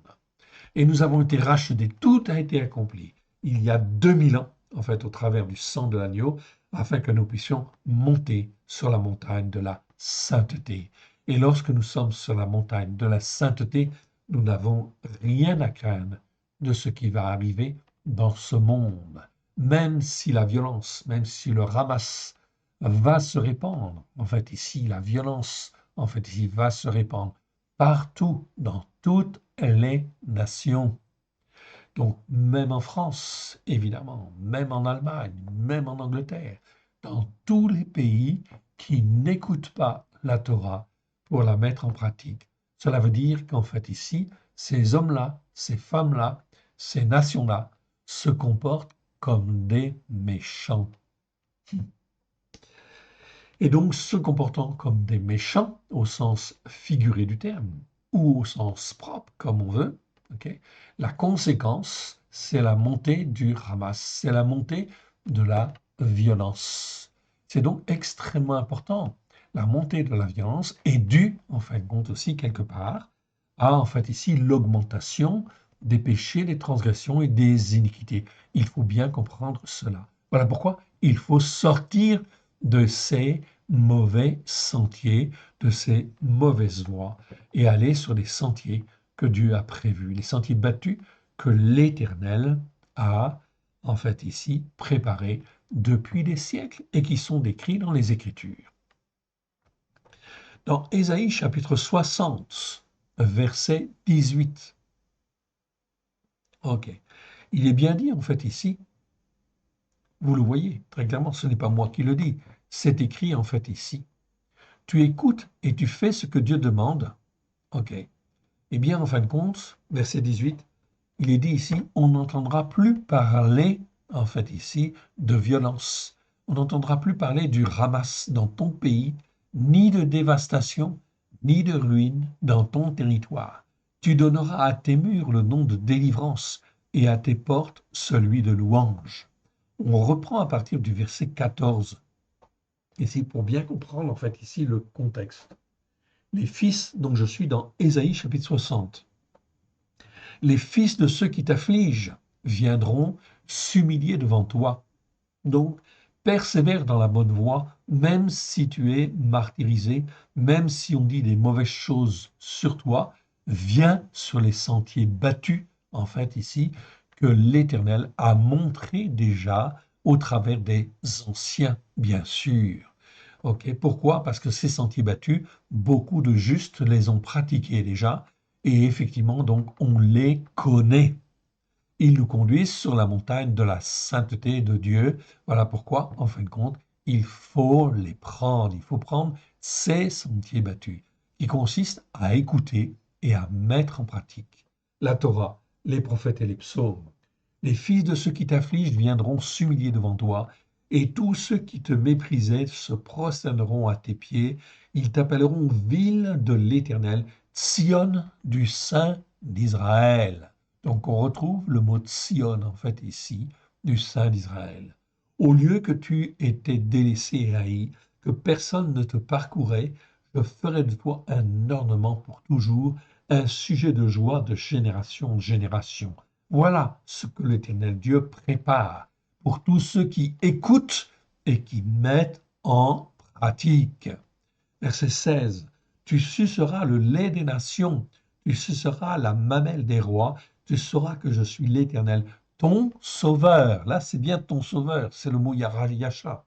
Et nous avons été rachetés, tout a été accompli il y a 2000 ans, en fait, au travers du sang de l'agneau, afin que nous puissions monter sur la montagne de la sainteté. Et lorsque nous sommes sur la montagne de la sainteté, nous n'avons rien à craindre de ce qui va arriver dans ce monde. Même si la violence, même si le ramasse va se répandre, en fait ici, la violence, en fait ici, va se répandre partout, dans toutes les nations. Donc, même en France, évidemment, même en Allemagne, même en Angleterre, dans tous les pays qui n'écoutent pas la Torah pour la mettre en pratique. Cela veut dire qu'en fait ici, ces hommes-là, ces femmes-là, ces nations-là se comportent comme des méchants. Et donc, se comportant comme des méchants, au sens figuré du terme, ou au sens propre, comme on veut, ok, la conséquence, c'est la montée du Hamas, c'est la montée de la violence. C'est donc extrêmement important. La montée de la violence est due, en fin de compte aussi, quelque part, à, en fait, ici, l'augmentation des péchés, des transgressions et des iniquités. Il faut bien comprendre cela. Voilà pourquoi il faut sortir de ces mauvais sentiers, de ces mauvaises voies, et aller sur les sentiers que Dieu a prévus, les sentiers battus que l'Éternel a, en fait ici, préparés depuis des siècles et qui sont décrits dans les Écritures. Dans Ésaïe chapitre 60, verset 18, ok, il est bien dit en fait ici, vous le voyez très clairement, ce n'est pas moi qui le dis, c'est écrit en fait ici. Tu écoutes et tu fais ce que Dieu demande. OK. Eh bien, en fin de compte, verset 18, il est dit ici, on n'entendra plus parler, en fait ici, de violence. On n'entendra plus parler du ramasse dans ton pays, ni de dévastation, ni de ruine dans ton territoire. Tu donneras à tes murs le nom de délivrance et à tes portes celui de louange. On reprend à partir du verset 14. Et c'est pour bien comprendre, en fait, ici, le contexte. Les fils, donc je suis dans Ésaïe chapitre 60. Les fils de ceux qui t'affligent viendront s'humilier devant toi. Donc, persévère dans la bonne voie, même si tu es martyrisé, même si on dit des mauvaises choses sur toi, viens sur les sentiers battus, en fait, ici, que l'Éternel a montré déjà au travers des anciens, bien sûr. Ok, pourquoi? Parce que ces sentiers battus, beaucoup de justes les ont pratiqués déjà, et effectivement, donc, on les connaît. Ils nous conduisent sur la montagne de la sainteté de Dieu. Voilà pourquoi, en fin de compte, il faut les prendre. Il faut prendre ces sentiers battus, qui consistent à écouter et à mettre en pratique la Torah, les prophètes et les psaumes. Les fils de ceux qui t'affligent viendront s'humilier devant toi, et tous ceux qui te méprisaient se prosterneront à tes pieds. Ils t'appelleront ville de l'Éternel, Sion du Saint d'Israël. Donc on retrouve le mot Sion en fait ici, du Saint d'Israël. Au lieu que tu étais délaissé et haï, que personne ne te parcourait, je ferai de toi un ornement pour toujours, un sujet de joie de génération en génération. Voilà ce que l'Éternel Dieu prépare pour tous ceux qui écoutent et qui mettent en pratique. Verset 16. Tu suceras le lait des nations, tu suceras la mamelle des rois, tu sauras que je suis l'Éternel, ton sauveur. Là, c'est bien ton sauveur, c'est le mot Yasha.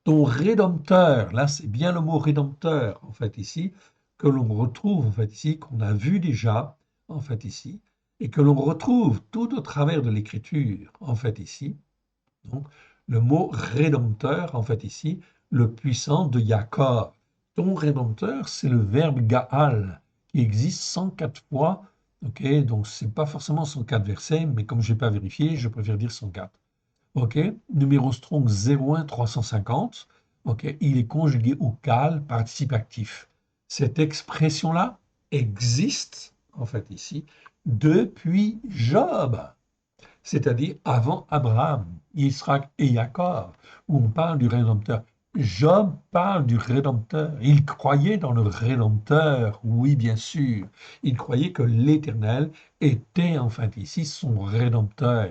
Ton rédempteur, là, c'est bien le mot rédempteur, en fait, ici, que l'on retrouve, en fait, ici, qu'on a vu déjà, en fait, ici, et que l'on retrouve tout au travers de l'écriture, en fait, ici. Donc, le mot rédempteur, en fait, ici, le puissant de Jacob. Ton rédempteur, c'est le verbe Gaal, qui existe 104 fois. Ok, donc c'est pas forcément 104 versets, mais comme je n'ai pas vérifié, je préfère dire 104. Ok, numéro Strong 01 350. Ok, il est conjugué au cal, participe actif. Cette expression-là existe, en fait, ici, depuis Job, c'est-à-dire avant Abraham, Isaac et Jacob, où on parle du Rédempteur. Job parle du Rédempteur. Il croyait dans le Rédempteur, oui, bien sûr. Il croyait que l'Éternel était, en fait, ici, son Rédempteur,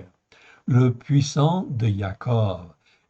le puissant de Jacob.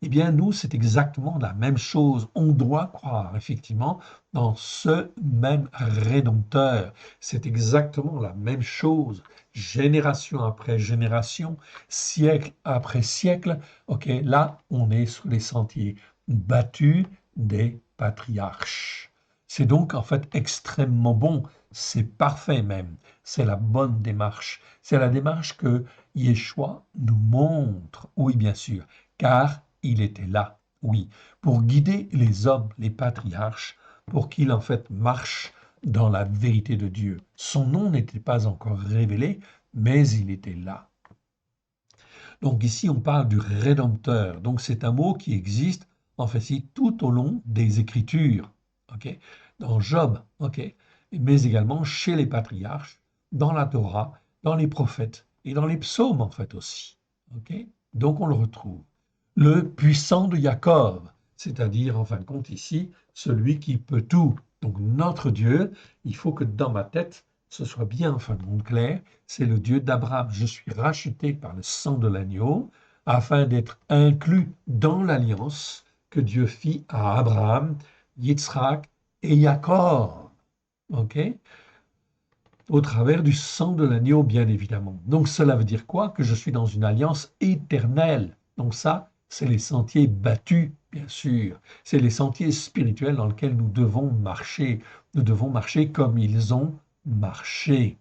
Eh bien, nous, c'est exactement la même chose. On doit croire, effectivement, dans ce même Rédempteur. C'est exactement la même chose, génération après génération, siècle après siècle. OK, là, on est sur les sentiers battus des patriarches. C'est donc en fait extrêmement bon, c'est parfait même, c'est la bonne démarche. C'est la démarche que Yeshua nous montre, oui bien sûr, car il était là, oui, pour guider les hommes, les patriarches, pour qu'ils en fait marchent dans la vérité de Dieu. Son nom n'était pas encore révélé, mais il était là. Donc ici, on parle du Rédempteur. Donc c'est un mot qui existe en fait ici tout au long des Écritures, ok, dans Job, ok, mais également chez les patriarches, dans la Torah, dans les prophètes et dans les psaumes en fait aussi, ok. Donc on le retrouve. Le puissant de Jacob, c'est-à-dire en fin de compte ici celui qui peut tout. Donc notre Dieu, il faut que dans ma tête ce soit bien en fin de compte clair, c'est le Dieu d'Abraham. Je suis racheté par le sang de l'agneau afin d'être inclus dans l'alliance que Dieu fit à Abraham, Yitzhak et Jacob. OK? Au travers du sang de l'agneau, bien évidemment. Donc cela veut dire quoi? Que je suis dans une alliance éternelle. Donc ça, c'est les sentiers battus, bien sûr. C'est les sentiers spirituels dans lesquels nous devons marcher. Nous devons marcher comme ils ont marché.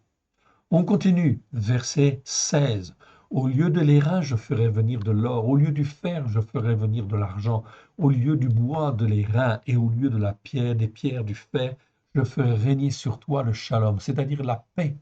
On continue, verset 16. Au lieu de l'airain, je ferai venir de l'or. Au lieu du fer, je ferai venir de l'argent. Au lieu du bois, de l'airain. Et au lieu de la pierre, des pierres, du fer, je ferai régner sur toi le shalom, c'est-à-dire la paix,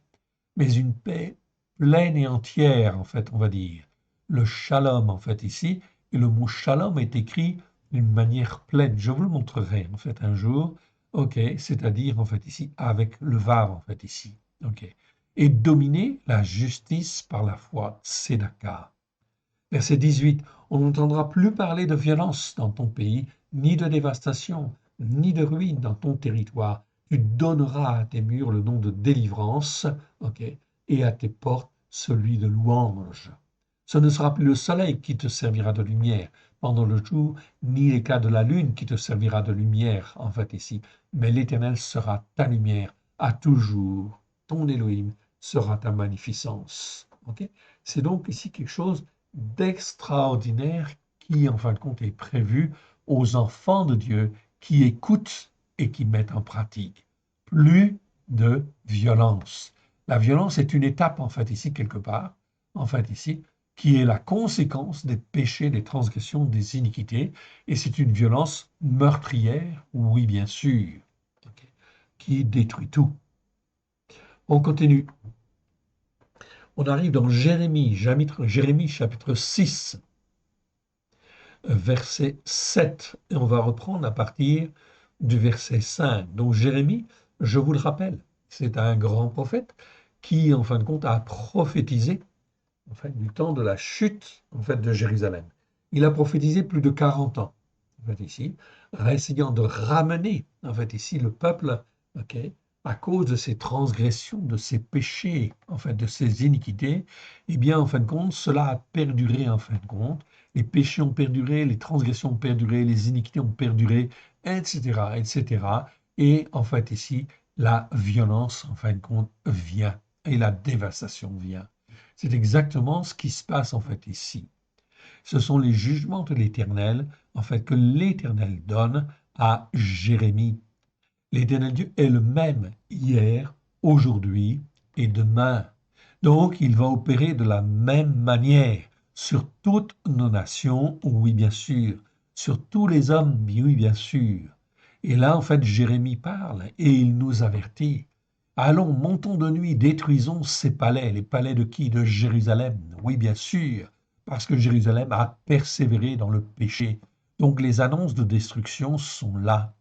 mais une paix pleine et entière, en fait, on va dire. Le shalom, en fait, ici, et le mot shalom est écrit d'une manière pleine. Je vous le montrerai, en fait, un jour. OK, c'est-à-dire, en fait, ici, avec le vav, en fait, ici. OK. Et dominer la justice par la foi, tzedaka. Verset 18. On n'entendra plus parler de violence dans ton pays, ni de dévastation, ni de ruine dans ton territoire. Tu donneras à tes murs le nom de délivrance, ok, et à tes portes celui de louange. Ce ne sera plus le soleil qui te servira de lumière pendant le jour, ni l'éclat de la lune qui te servira de lumière, en fait ici, mais l'Éternel sera ta lumière à toujours. Ton Elohim sera ta magnificence. Ok. C'est donc ici quelque chose d'extraordinaire qui, en fin de compte, est prévu aux enfants de Dieu qui écoutent et qui mettent en pratique. Plus de violence. La violence est une étape, en fait, ici, quelque part, en fait, ici, qui est la conséquence des péchés, des transgressions, des iniquités, et c'est une violence meurtrière, oui, bien sûr, okay, qui détruit tout. On continue. On arrive dans Jérémie, Jérémie chapitre 6, verset 7, et on va reprendre à partir du verset 5. Donc Jérémie, je vous le rappelle, c'est un grand prophète qui, en fin de compte, a prophétisé en fait, du temps de la chute en fait, de Jérusalem. Il a prophétisé plus de 40 ans, en fait, ici, essayant de ramener en fait, ici, le peuple, ok, à cause de ses transgressions, de ses péchés, en fait, de ses iniquités. Eh bien, en fin de compte, cela a perduré, en fin de compte. Les péchés ont perduré, les transgressions ont perduré, les iniquités ont perduré, etc., etc. Et en fait, ici, la violence, en fin de compte, vient et la dévastation vient. C'est exactement ce qui se passe en fait ici. Ce sont les jugements de l'Éternel, en fait, que l'Éternel donne à Jérémie. L'Éternel Dieu est le même hier, aujourd'hui et demain. Donc, il va opérer de la même manière sur toutes nos nations, oui, bien sûr, sur tous les hommes, oui, bien sûr. Et là, en fait, Jérémie parle et il nous avertit. Allons, montons de nuit, détruisons ces palais. Les palais de qui? De Jérusalem. Oui, bien sûr, parce que Jérusalem a persévéré dans le péché. Donc les annonces de destruction sont là.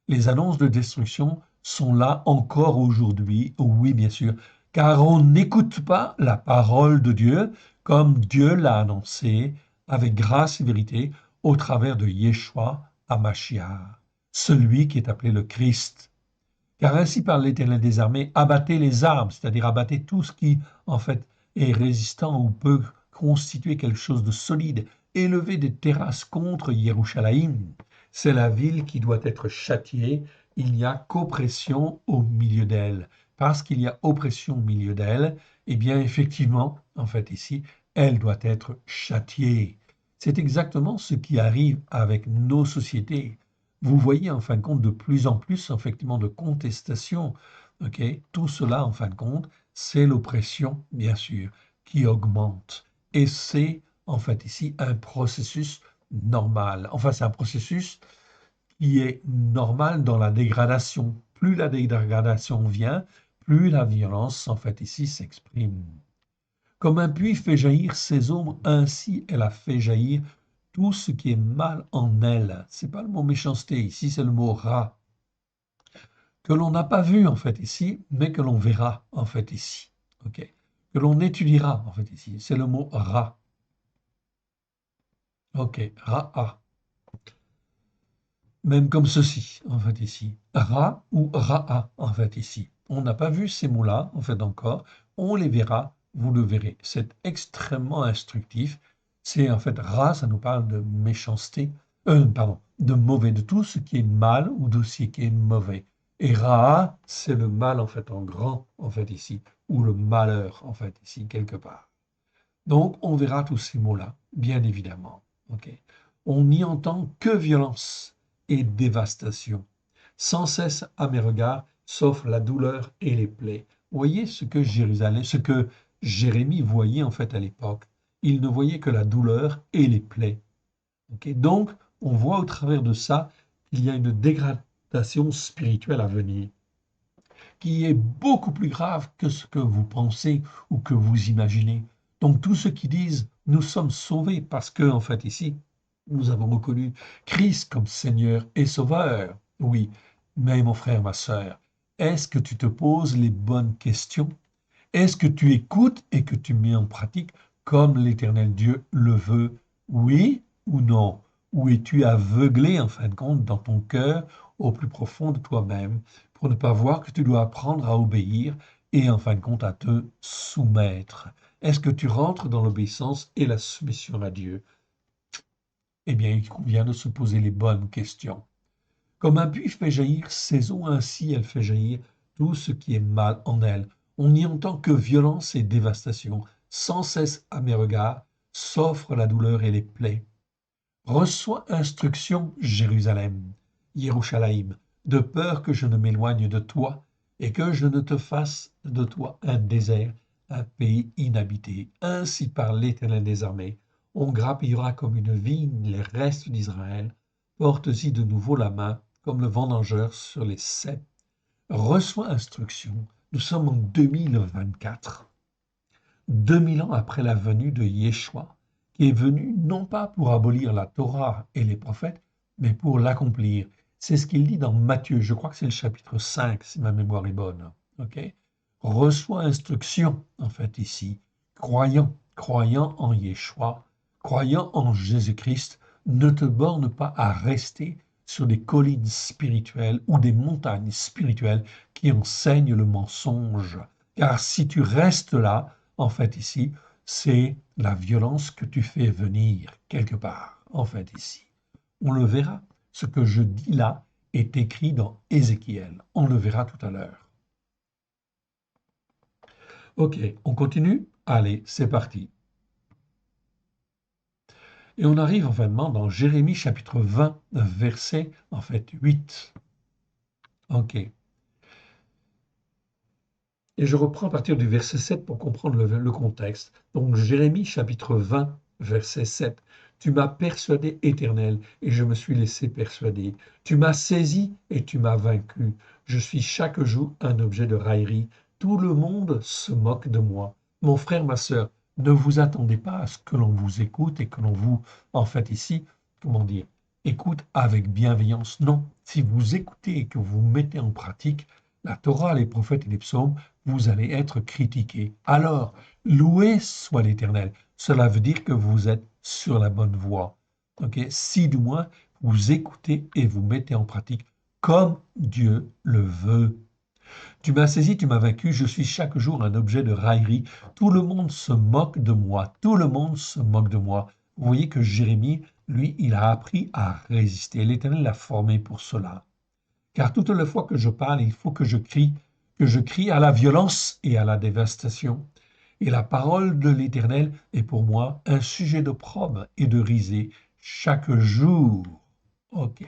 Les annonces de destruction sont là encore aujourd'hui, oui, bien sûr, car on n'écoute pas la parole de Dieu comme Dieu l'a annoncé avec grâce et vérité au travers de Yeshua HaMashiach, celui qui est appelé le Christ. Car ainsi parle l'Éternel des armées, abattez les armes, c'est-à-dire abattez tout ce qui, en fait, est résistant ou peut constituer quelque chose de solide, élevez des terrasses contre Yerushalayim. C'est la ville qui doit être châtiée, il n'y a qu'oppression au milieu d'elle. Parce qu'il y a oppression au milieu d'elle, eh bien, effectivement, en fait, ici, elle doit être châtiée. C'est exactement ce qui arrive avec nos sociétés. vous voyez en fin de compte de plus en plus effectivement de contestations. Ok, tout cela en fin de compte, c'est l'oppression, bien sûr, qui augmente. Et c'est en fait ici un processus normal. Enfin, c'est un processus qui est normal dans la dégradation. Plus la dégradation vient, plus la violence en fait ici s'exprime. Comme un puits fait jaillir ses eaux, ainsi elle a fait jaillir tout ce qui est mal en elle. C'est pas le mot méchanceté ici, c'est le mot rat que l'on n'a pas vu en fait ici, mais que l'on verra en fait ici. Ok, que l'on étudiera en fait ici. C'est le mot rat. Ok, rat. Même comme ceci en fait ici. Ra ou raa en fait ici. On n'a pas vu ces mots-là en fait encore. On les verra, vous le verrez. C'est extrêmement instructif. C'est en fait ra, ça nous parle de méchanceté, pardon, de mauvais, de tout ce qui est mal ou de ce qui est mauvais. Et raa, c'est le mal en fait en grand en fait ici, ou le malheur en fait ici quelque part. Donc on verra tous ces mots-là, bien évidemment. Ok. On n'y entend que violence et dévastation. Sans cesse à mes regards, sauf la douleur et les plaies. Voyez ce que Jérusalem, ce que Jérémie voyait en fait à l'époque. Il ne voyait que la douleur et les plaies. Ok. Donc, on voit au travers de ça qu'il y a une dégradation spirituelle à venir, qui est beaucoup plus grave que ce que vous pensez ou que vous imaginez. Donc, tous ceux qui disent nous sommes sauvés parce que, en fait, ici, nous avons reconnu Christ comme Seigneur et Sauveur. Oui, mais mon frère, ma sœur, est-ce que tu te poses les bonnes questions? Est-ce que tu écoutes et que tu mets en pratique comme l'Éternel Dieu le veut? Oui ou non? Ou es-tu aveuglé, en fin de compte, dans ton cœur, au plus profond de toi-même, pour ne pas voir que tu dois apprendre à obéir et, en fin de compte, à te soumettre? Est-ce que tu rentres dans l'obéissance et la soumission à Dieu? Eh bien, il convient de se poser les bonnes questions. Comme un puits fait jaillir ses eaux, ainsi elle fait jaillir tout ce qui est mal en elle. On n'y entend que violence et dévastation. Sans cesse à mes regards s'offrent la douleur et les plaies. Reçois instruction, Jérusalem, Yerushalayim, de peur que je ne m'éloigne de toi et que je ne te fasse de toi un désert, un pays inhabité. Ainsi parle l'Éternel des armées. On grappillera comme une vigne les restes d'Israël. Porte-y de nouveau la main, comme le vendangeur sur les ceps. Reçois instruction. Nous sommes en 2024. 2000 ans après la venue de Yeshua, qui est venu non pas pour abolir la Torah et les prophètes, mais pour l'accomplir. C'est ce qu'il dit dans Matthieu, je crois que c'est le chapitre 5, si ma mémoire est bonne. Ok. Reçois instruction, en fait, ici. Croyant en Yeshua, croyant en Jésus-Christ, ne te borne pas à rester sur des collines spirituelles ou des montagnes spirituelles qui enseignent le mensonge. Car si tu restes là, en fait, ici, c'est la violence que tu fais venir quelque part, en fait, ici. On le verra. Ce que je dis là est écrit dans Ézéchiel. On le verra tout à l'heure. Ok, on continue? Allez, c'est parti. Et on arrive en fait dans Jérémie chapitre 20, verset en fait 8. Ok. Et je reprends à partir du verset 7 pour comprendre le contexte. Donc Jérémie chapitre 20, verset 7. Tu m'as persuadé, Éternel, et je me suis laissé persuader. Tu m'as saisi et tu m'as vaincu. Je suis chaque jour un objet de raillerie. Tout le monde se moque de moi. Mon frère, ma sœur, ne vous attendez pas à ce que l'on vous écoute et que l'on vous, en fait ici, comment dire, écoute avec bienveillance. Non, si vous écoutez et que vous mettez en pratique la Torah, les prophètes et les psaumes, vous allez être critiqué. Alors, loué soit l'Éternel. Cela veut dire que vous êtes sur la bonne voie. Okay? Si du moins vous écoutez et vous mettez en pratique comme Dieu le veut. Tu m'as saisi, tu m'as vaincu, je suis chaque jour un objet de raillerie. Tout le monde se moque de moi, tout le monde se moque de moi. Vous voyez que Jérémie, lui, il a appris à résister. L'Éternel l'a formé pour cela. Car toute la fois que je parle, il faut que je crie à la violence et à la dévastation. Et la parole de l'Éternel est pour moi un sujet d'opprobre et de risée chaque jour. Ok.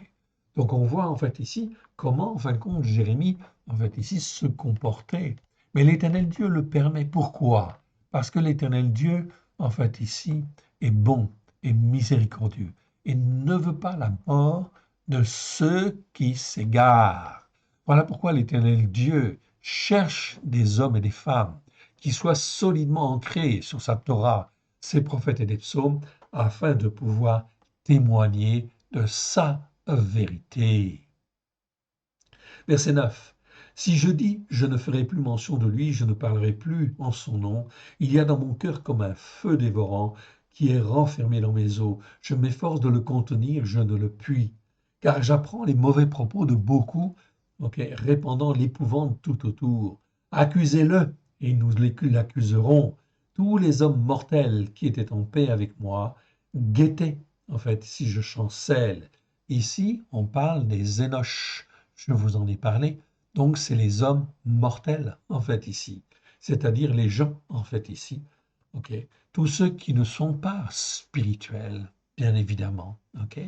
Donc on voit en fait ici comment, en fin de compte, Jérémie, en fait ici, se comportait. Mais l'Éternel Dieu le permet. Pourquoi? Parce que l'Éternel Dieu, en fait ici, est bon et miséricordieux et ne veut pas la mort de ceux qui s'égarent. Voilà pourquoi l'Éternel Dieu cherche des hommes et des femmes qui soient solidement ancrés sur sa Torah, ses prophètes et des psaumes, afin de pouvoir témoigner de sa vérité. Verset 9. Si je dis, je ne ferai plus mention de lui, je ne parlerai plus en son nom, il y a dans mon cœur comme un feu dévorant qui est renfermé dans mes os. Je m'efforce de le contenir, je ne le puis, car j'apprends les mauvais propos de beaucoup, répandant l'épouvante tout autour. Accusez-le, et nous l'accuserons. Tous les hommes mortels qui étaient en paix avec moi guettaient, en fait, si je chancelle. Ici, on parle des Énoches. Je vous en ai parlé. Donc, c'est les hommes mortels, en fait, ici. C'est-à-dire les gens, en fait, ici. OK? Tous ceux qui ne sont pas spirituels, bien évidemment. OK?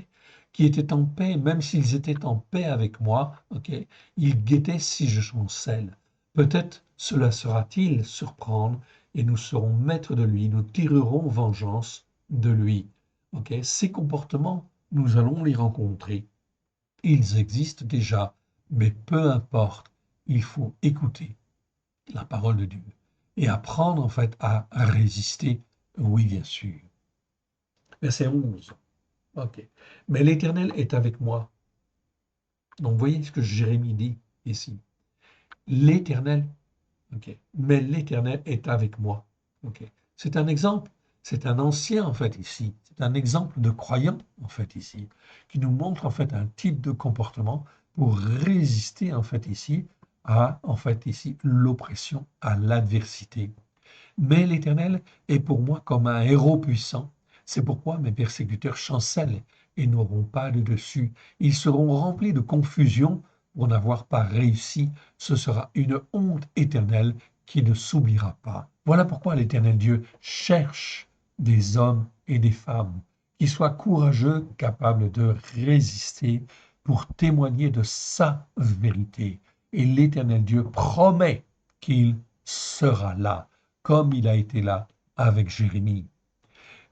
Qui étaient en paix, même s'ils étaient en paix avec moi. OK? Ils guettaient si je chancelle. Peut-être cela sera-t-il surprendre et nous serons maîtres de lui, nous tirerons vengeance de lui. OK? Ces comportements, nous allons les rencontrer. Ils existent déjà, mais peu importe, il faut écouter la parole de Dieu et apprendre en fait à résister. Oui, bien sûr. Verset 11. OK. Mais l'Éternel est avec moi. Donc, voyez ce que Jérémie dit ici. L'Éternel, OK. Mais l'Éternel est avec moi. OK. C'est un exemple. C'est un ancien, en fait, ici. C'est un exemple de croyant, en fait, ici, qui nous montre, en fait, un type de comportement pour résister, en fait, ici, à, en fait, ici, l'oppression, à l'adversité. Mais l'Éternel est pour moi comme un héros puissant. C'est pourquoi mes persécuteurs chancellent et n'auront pas de dessus. Ils seront remplis de confusion pour n'avoir pas réussi. Ce sera une honte éternelle qui ne s'oubliera pas. Voilà pourquoi l'Éternel Dieu cherche des hommes et des femmes qui soient courageux, capables de résister pour témoigner de sa vérité. Et l'Éternel Dieu promet qu'il sera là comme il a été là avec Jérémie.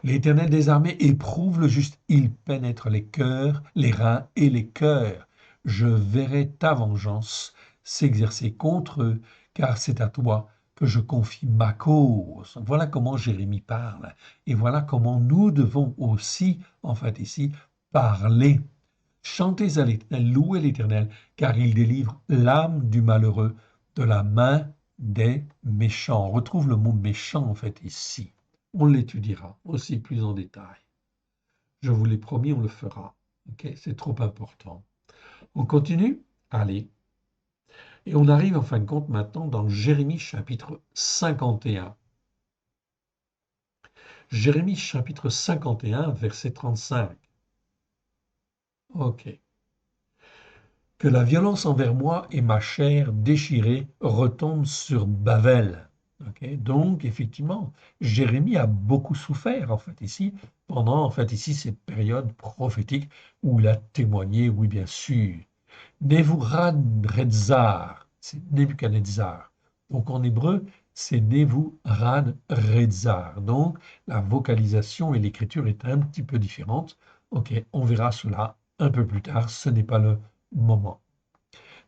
L'Éternel des armées éprouve le juste, il pénètre les cœurs, les reins et les cœurs. Je verrai ta vengeance s'exercer contre eux, car c'est à toi que je confie ma cause. Voilà comment Jérémie parle. Et voilà comment nous devons aussi, en fait ici, parler. Chantez à l'Éternel, louez l'Éternel, car il délivre l'âme du malheureux de la main des méchants. On retrouve le mot méchant en fait ici. On l'étudiera aussi plus en détail. Je vous l'ai promis, on le fera. Okay? C'est trop important. On continue? Allez. Et on arrive en fin de compte maintenant dans Jérémie chapitre 51. Jérémie chapitre 51, verset 35. OK. Que la violence envers moi et ma chair déchirée retombe sur Bavel. Okay? Donc, effectivement, Jérémie a beaucoup souffert, en fait, ici, pendant, en fait, ici, cette période prophétique où il a témoigné, oui, bien sûr. Nebuchadnezzar, c'est Nebuchadnezzar. Donc, en hébreu, c'est Nebuchadnezzar. Donc, la vocalisation et l'écriture est un petit peu différente. OK, on verra cela un peu plus tard, ce n'est pas le moment.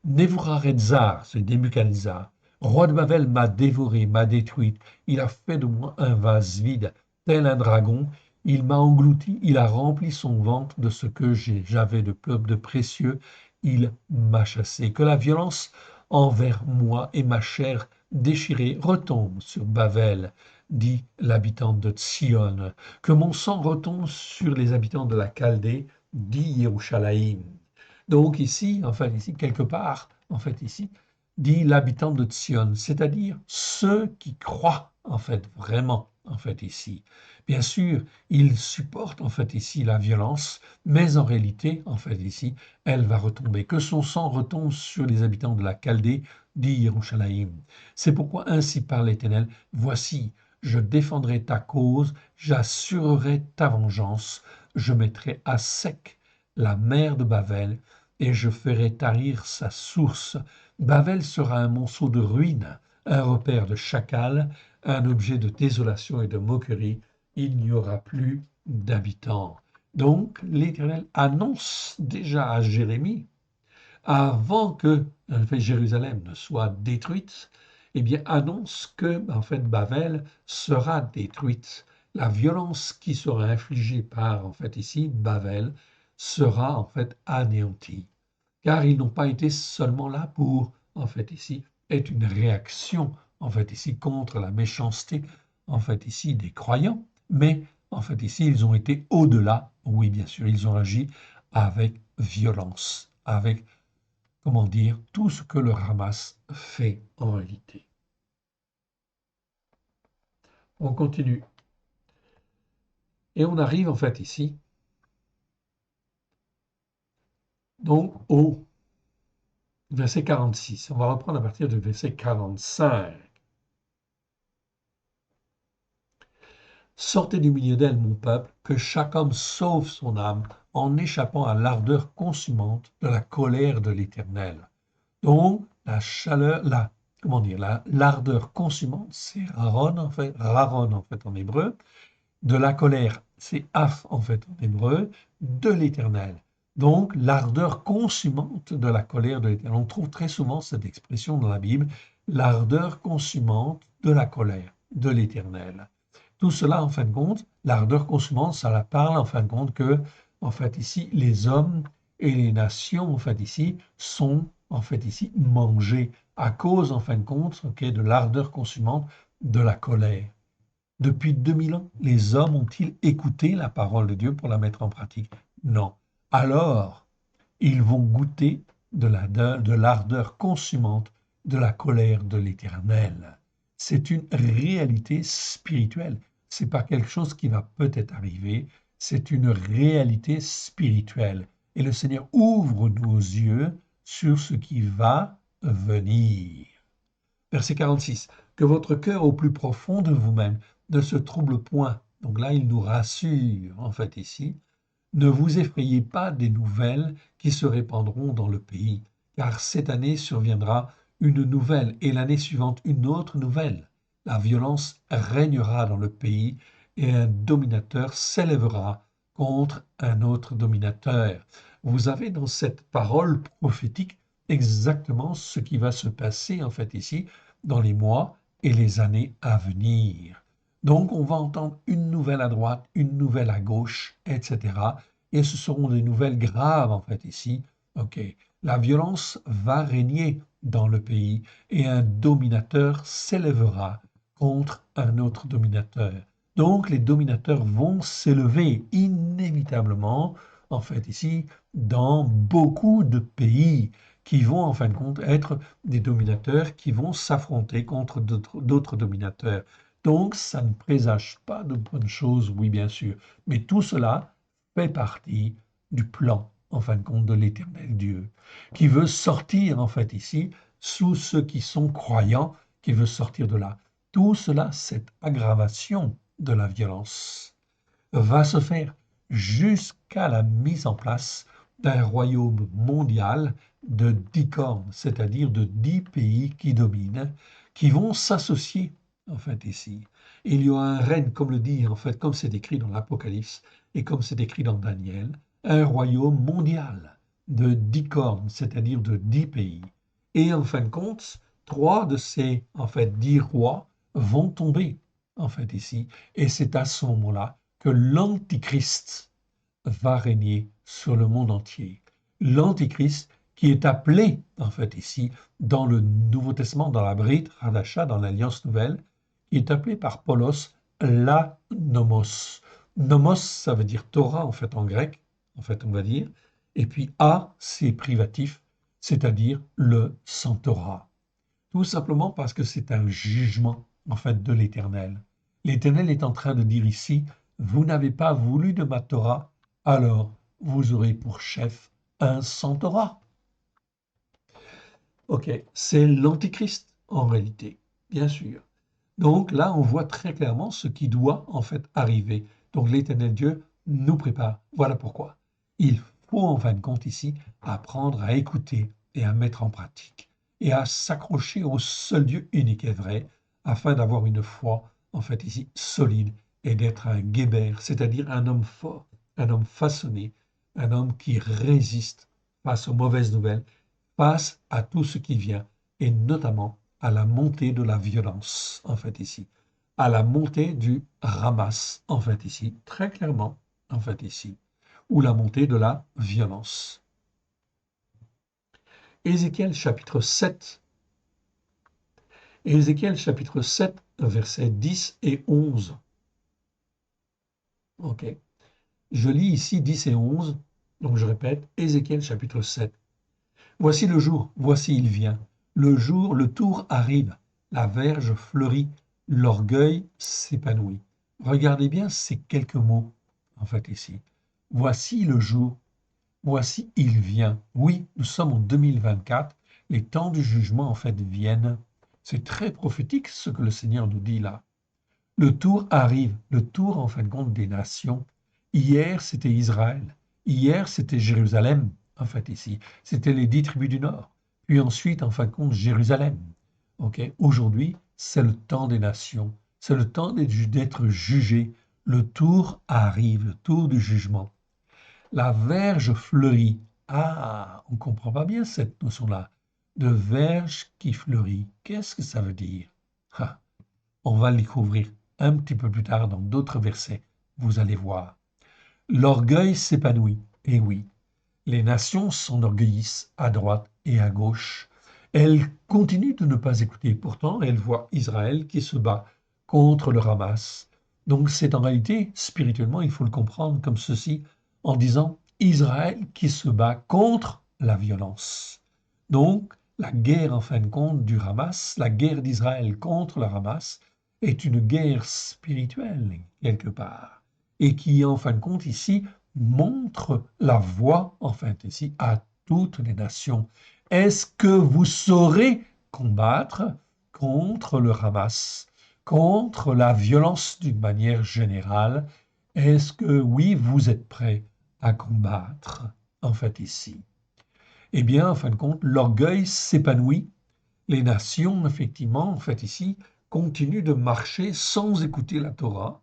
Nebuchadnezzar, c'est Nebuchadnezzar, roi de Babel m'a dévoré, m'a détruite. Il a fait de moi un vase vide, tel un dragon. Il m'a englouti, il a rempli son ventre de ce que j'avais de précieux. Il m'a chassé. Que la violence envers moi et ma chair déchirée retombe sur Babel, dit l'habitant de Tsion. Que mon sang retombe sur les habitants de la Chaldée, dit Yerushalayim. Donc ici, enfin ici, quelque part, en fait ici, dit l'habitant de Tsion, c'est-à-dire ceux qui croient, en fait, vraiment, en fait ici. Bien sûr, ils supportent, en fait ici, la violence, mais en réalité, en fait ici, elle va retomber. Que son sang retombe sur les habitants de la Chaldée, dit Yerushalayim. C'est pourquoi ainsi parle l'Éternel, voici, je défendrai ta cause, j'assurerai ta vengeance, je mettrai à sec la mer de Bavel, et je ferai tarir sa source. Babel sera un monceau de ruines, un repère de chacal, un objet de désolation et de moquerie. Il n'y aura plus d'habitants. Donc l'Éternel annonce déjà à Jérémie, avant que Jérusalem ne soit détruite, eh bien annonce que en fait Babel sera détruite. La violence qui sera infligée par en fait ici Babel sera en fait anéantie, car ils n'ont pas été seulement là pour en fait ici être une réaction en fait ici contre la méchanceté en fait ici des croyants, mais en fait ici ils ont été au-delà. Oui, bien sûr, ils ont agi avec violence, avec comment dire, tout ce que le Hamas fait en réalité. On continue. Et on arrive en fait ici, donc au verset 46. On va reprendre à partir du verset 45. Sortez du milieu d'elle, mon peuple, que chaque homme sauve son âme en échappant à l'ardeur consumante de la colère de l'Éternel. Donc, la chaleur, comment dire, l'ardeur consumante, c'est raron en fait en hébreu, de la colère, c'est af en fait en hébreu, de l'Éternel. Donc l'ardeur consumante de la colère de l'Éternel. On trouve très souvent cette expression dans la Bible, l'ardeur consumante de la colère de l'Éternel. Tout cela, en fin de compte, l'ardeur consumante, ça la parle en fin de compte que, en fait ici, les hommes et les nations, en fait ici, sont en fait ici mangés à cause, en fin de compte, okay, de l'ardeur consumante de la colère. Depuis 2000 ans, les hommes ont-ils écouté la parole de Dieu pour la mettre en pratique? Non. Alors, ils vont goûter de l'ardeur consumante de la colère de l'Éternel. C'est une réalité spirituelle. C'est pas quelque chose qui va peut-être arriver, c'est une réalité spirituelle. Et le Seigneur ouvre nos yeux sur ce qui va venir. Verset 46. Que votre cœur au plus profond de vous-même ne se trouble point. Donc là, il nous rassure, en fait, ici. Ne vous effrayez pas des nouvelles qui se répandront dans le pays, car cette année surviendra une nouvelle et l'année suivante une autre nouvelle. La violence régnera dans le pays et un dominateur s'élèvera contre un autre dominateur. Vous avez dans cette parole prophétique exactement ce qui va se passer en fait ici dans les mois et les années à venir. Donc on va entendre une nouvelle à droite, une nouvelle à gauche, etc. Et ce seront des nouvelles graves en fait ici. Ok, la violence va régner dans le pays et un dominateur s'élèvera contre un autre dominateur. Donc les dominateurs vont s'élever inévitablement en fait ici dans beaucoup de pays qui vont en fin de compte être des dominateurs qui vont s'affronter contre d'autres dominateurs. Donc ça ne présage pas de bonnes choses, oui bien sûr, mais tout cela fait partie du plan, en fin de compte, de l'Éternel Dieu, qui veut sortir, en fait, ici, sous ceux qui sont croyants, qui veut sortir de là. Tout cela, cette aggravation de la violence, va se faire jusqu'à la mise en place d'un royaume mondial de 10 cornes, c'est-à-dire de 10 pays qui dominent, qui vont s'associer, en fait, ici. Il y aura un règne, comme le dit, en fait, comme c'est écrit dans l'Apocalypse et comme c'est écrit dans Daniel, un royaume mondial de 10 cornes, c'est-à-dire de 10 pays. Et en fin de compte, 3 de ces, en fait, 10 rois vont tomber, en fait, ici. Et c'est à ce moment-là que l'Antichrist va régner sur le monde entier. L'Antichrist qui est appelé, en fait, ici, dans le Nouveau Testament, dans la Brite Hadasha, dans l'Alliance Nouvelle, qui est appelé par Paulos la nomos. Nomos, ça veut dire Torah, en fait, en grec, en fait, on va dire. Et puis A, c'est privatif, c'est-à-dire le sans Torah. Tout simplement parce que c'est un jugement, en fait, de l'Éternel. L'Éternel est en train de dire ici, vous n'avez pas voulu de ma Torah, alors vous aurez pour chef un sans Torah. Ok, c'est l'Antichrist en réalité, bien sûr. Donc là, on voit très clairement ce qui doit en fait arriver. Donc l'Éternel Dieu nous prépare. Voilà pourquoi. Il faut en fin de compte ici apprendre à écouter et à mettre en pratique et à s'accrocher au seul Dieu unique et vrai afin d'avoir une foi en fait ici solide et d'être un guébert, c'est-à-dire un homme fort, un homme façonné, un homme qui résiste face aux mauvaises nouvelles, face à tout ce qui vient et notamment à la montée de la violence en fait ici, à la montée du Hamas en fait ici, très clairement en fait ici, ou la montée de la violence. Ézéchiel chapitre 7, Ézéchiel chapitre 7, versets 10 et 11. Ok. Je lis ici 10 et 11, donc je répète, Ézéchiel chapitre 7. Voici le jour, voici il vient. Le jour, le tour arrive, la verge fleurit, l'orgueil s'épanouit. Regardez bien ces quelques mots, en fait, ici. Voici le jour, voici il vient. Oui, nous sommes en 2024, les temps du jugement, en fait, viennent. C'est très prophétique ce que le Seigneur nous dit là. Le tour arrive, le tour, en fin de compte, des nations. Hier, c'était Israël. Hier, c'était Jérusalem, en fait, ici. C'était les 10 tribus du Nord. Puis ensuite, en fin de compte, Jérusalem. Ok. Aujourd'hui, c'est le temps des nations. C'est le temps d'être jugé. Le tour arrive, le tour du jugement. La verge fleurit. Ah, on ne comprend pas bien cette notion-là. De verge qui fleurit. Qu'est-ce que ça veut dire? Ah, on va le découvrir un petit peu plus tard dans d'autres versets. Vous allez voir. L'orgueil s'épanouit. Et oui, les nations s'enorgueillissent à droite et à gauche. Elles continuent de ne pas écouter. Pourtant, elles voient Israël qui se bat contre le Hamas. Donc c'est en réalité, spirituellement, il faut le comprendre comme ceci, en disant Israël qui se bat contre la violence. Donc, la guerre, en fin de compte, du Hamas, la guerre d'Israël contre le Hamas, est une guerre spirituelle, quelque part, et qui, en fin de compte, ici, montre la voie, en fait, ici, à toutes les nations. Est-ce que vous saurez combattre contre le Hamas, contre la violence d'une manière générale? Est-ce que, oui, vous êtes prêts à combattre, en fait, ici? Eh bien, en fin de compte, l'orgueil s'épanouit. Les nations, effectivement, en fait, ici, continuent de marcher sans écouter la Torah.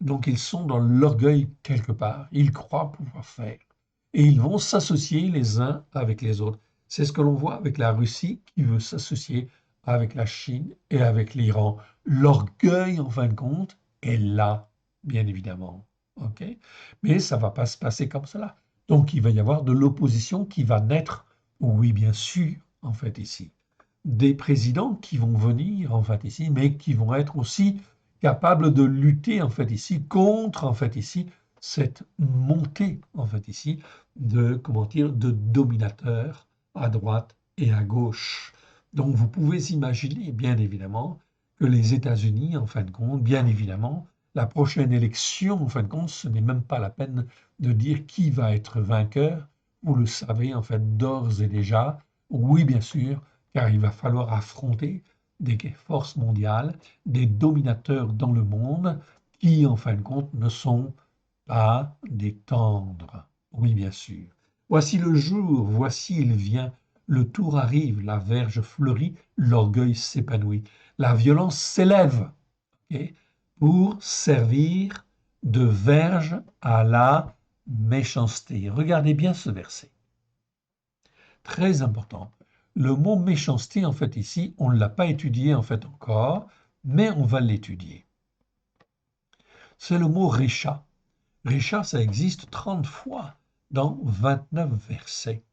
Donc, ils sont dans l'orgueil quelque part. Ils croient pouvoir faire. Et ils vont s'associer les uns avec les autres. C'est ce que l'on voit avec la Russie qui veut s'associer avec la Chine et avec l'Iran. L'orgueil, en fin de compte, est là, bien évidemment. OK? Mais ça ne va pas se passer comme cela. Donc, il va y avoir de l'opposition qui va naître. Oui, bien sûr, en fait, ici des présidents qui vont venir en fait ici, mais qui vont être aussi capables de lutter en fait ici contre en fait ici cette montée en fait ici de comment dire de dominateurs à droite et à gauche. Donc vous pouvez imaginer bien évidemment que les États-Unis en fin de compte, bien évidemment, la prochaine élection en fin de compte, ce n'est même pas la peine de dire qui va être vainqueur. Vous le savez en fait d'ores et déjà. Oui, bien sûr, car il va falloir affronter des forces mondiales, des dominateurs dans le monde qui, en fin de compte, ne sont pas des tendres. Oui, bien sûr. Voici le jour, voici il vient, le tour arrive, la verge fleurit, l'orgueil s'épanouit, la violence s'élève ok, pour servir de verge à la méchanceté. Regardez bien ce verset. Très important. Le mot méchanceté, en fait, ici, on ne l'a pas étudié, en fait, encore, mais on va l'étudier. C'est le mot récha. Récha, ça existe 30 fois dans 29 versets.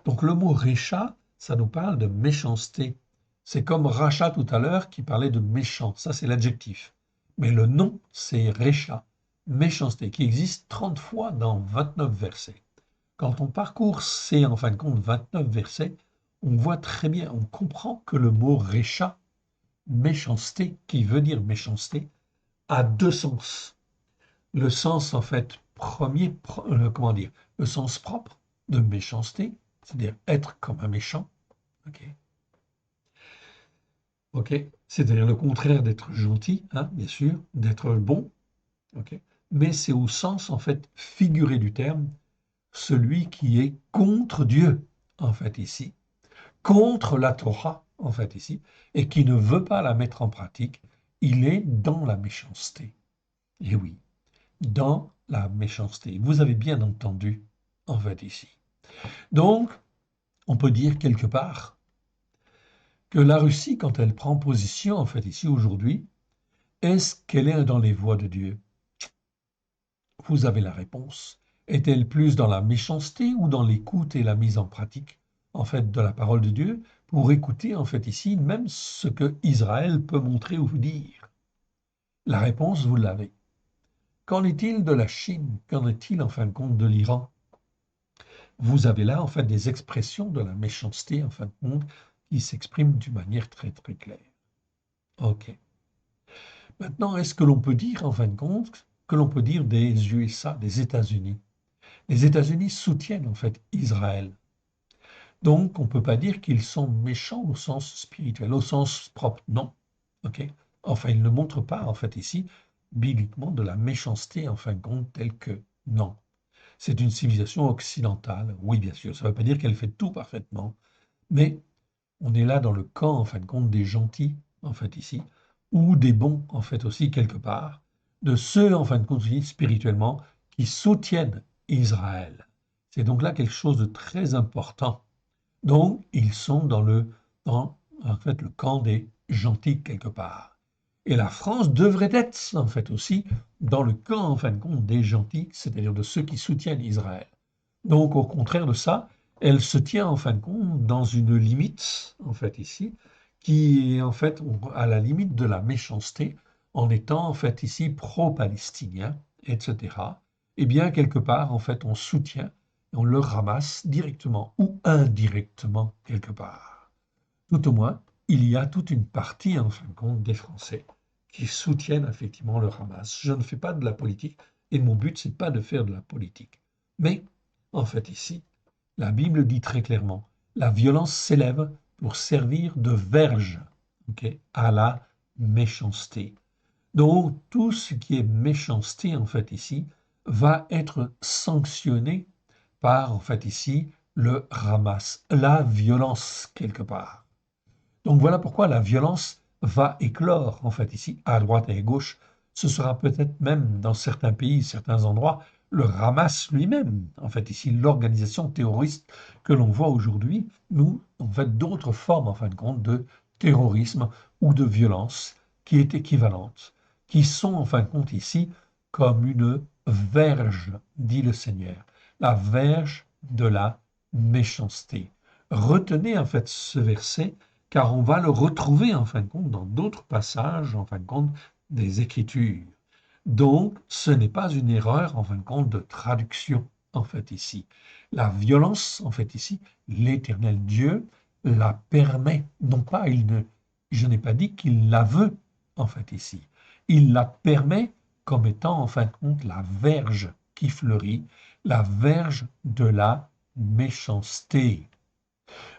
Donc, le mot récha, ça nous parle de méchanceté. C'est comme rachat tout à l'heure qui parlait de méchant. Ça, c'est l'adjectif. Mais le nom, c'est récha, méchanceté, qui existe 30 fois dans 29 versets. Quand on parcourt ces, en fin de compte, 29 versets, on voit très bien, on comprend que le mot récha, méchanceté, qui veut dire méchanceté, a deux sens. Le sens, en fait, premier, comment dire, le sens propre de méchanceté, c'est-à-dire être comme un méchant, ok, ok, c'est-à-dire le contraire d'être gentil, hein, bien sûr, d'être bon, ok, mais c'est au sens, en fait, figuré du terme, celui qui est contre Dieu, en fait, ici, contre la Torah, en fait, ici, et qui ne veut pas la mettre en pratique, il est dans la méchanceté. Et oui, dans la méchanceté. Vous avez bien entendu, en fait, ici. Donc, on peut dire quelque part que la Russie, quand elle prend position, en fait, ici, aujourd'hui, est-ce qu'elle est dans les voies de Dieu? Vous avez la réponse. Est-elle plus dans la méchanceté ou dans l'écoute et la mise en pratique, en fait, de la parole de Dieu, pour écouter, en fait, ici, même ce que Israël peut montrer ou dire? La réponse, vous l'avez. Qu'en est-il de la Chine? Qu'en est-il, en fin de compte, de l'Iran? Vous avez là, en fait, des expressions de la méchanceté, en fin de compte, qui s'expriment d'une manière très, très claire. OK. Maintenant, est-ce que l'on peut dire, en fin de compte, que l'on peut dire des USA, des États-Unis? Les États-Unis soutiennent, en fait, Israël. Donc, on ne peut pas dire qu'ils sont méchants au sens spirituel, au sens propre. Non. OK? Enfin, ils ne montrent pas, en fait, ici, bibliquement, de la méchanceté, en fin de compte, telle que non. C'est une civilisation occidentale, oui, bien sûr. Ça ne veut pas dire qu'elle fait tout parfaitement, mais on est là dans le camp, en fin de compte, des gentils, en fait, ici, ou des bons, en fait, aussi, quelque part, de ceux, en fin de compte, spirituellement, qui soutiennent Israël. C'est donc là quelque chose de très important. Donc, ils sont dans, en fait, le camp des gentils, quelque part. Et la France devrait être, en fait, aussi dans le camp, en fin de compte, des gentils, c'est-à-dire de ceux qui soutiennent Israël. Donc, au contraire de ça, elle se tient, en fin de compte, dans une limite, en fait, ici, qui est, en fait, à la limite de la méchanceté, en étant, en fait, ici, pro-palestinien, etc. Eh bien, quelque part, en fait, on soutient, on le ramasse directement ou indirectement, quelque part. Tout au moins, il y a toute une partie, en fin de compte, des Français qui soutiennent effectivement le Hamas. Je ne fais pas de la politique et mon but, c'est pas de faire de la politique. Mais, en fait, ici, la Bible dit très clairement, la violence s'élève pour servir de verge, ok, à la méchanceté. Donc, tout ce qui est méchanceté, en fait, ici, va être sanctionné par, en fait, ici, le Hamas, la violence, quelque part. Donc voilà pourquoi la violence va éclore, en fait, ici, à droite et à gauche. Ce sera peut-être même, dans certains pays, certains endroits, le Hamas lui-même, en fait, ici, l'organisation terroriste que l'on voit aujourd'hui, nous, en fait, d'autres formes, en fin de compte, de terrorisme ou de violence qui est équivalente, qui sont, en fin de compte, ici, comme une verge, dit le Seigneur, la verge de la méchanceté. Retenez, en fait, ce verset car on va le retrouver en fin de compte dans d'autres passages, en fin de compte, des Écritures. Donc, ce n'est pas une erreur, en fin de compte, de traduction, en fait, ici. La violence, en fait, ici, l'Éternel Dieu la permet. Non pas, je n'ai pas dit qu'il la veut, en fait, ici. Il la permet comme étant, en fin de compte, la verge qui fleurit, la verge de la méchanceté.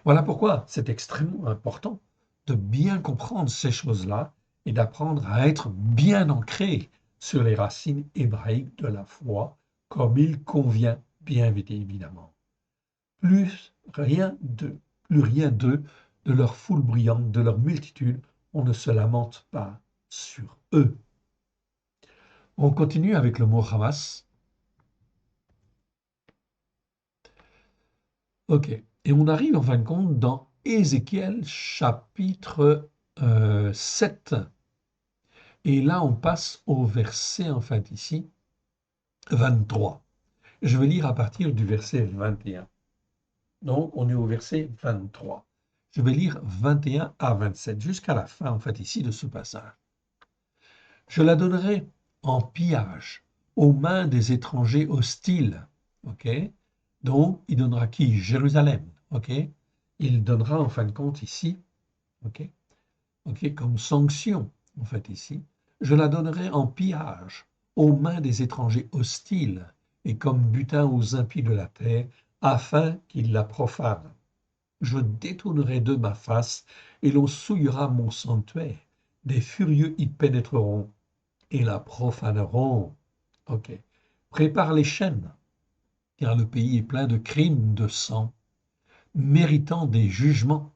Voilà pourquoi c'est extrêmement important de bien comprendre ces choses-là et d'apprendre à être bien ancré sur les racines hébraïques de la foi, comme il convient, bien évidemment. Plus rien d'eux, plus rien d'eux, de leur foule brillante, de leur multitude, on ne se lamente pas sur eux. On continue avec le mot Hamas. OK. Et on arrive en fin de compte dans Ézéchiel chapitre 7. Et là, on passe au verset, en fait, ici, 23. Je vais lire à partir du verset 21. Donc, on est au verset 23. Je vais lire 21 à 27, jusqu'à la fin, en fait, ici, de ce passage. Je la donnerai en pillage aux mains des étrangers hostiles. OK? Donc, il donnera qui? Jérusalem. OK? Il donnera, en fin de compte, ici, OK? OK, comme sanction, en fait, ici, je la donnerai en pillage aux mains des étrangers hostiles et comme butin aux impies de la terre, afin qu'ils la profanent. Je détournerai de ma face et l'on souillera mon sanctuaire. Des furieux y pénétreront et la profaneront. OK. Prépare les chaînes, car le pays est plein de crimes de sang, méritant des jugements.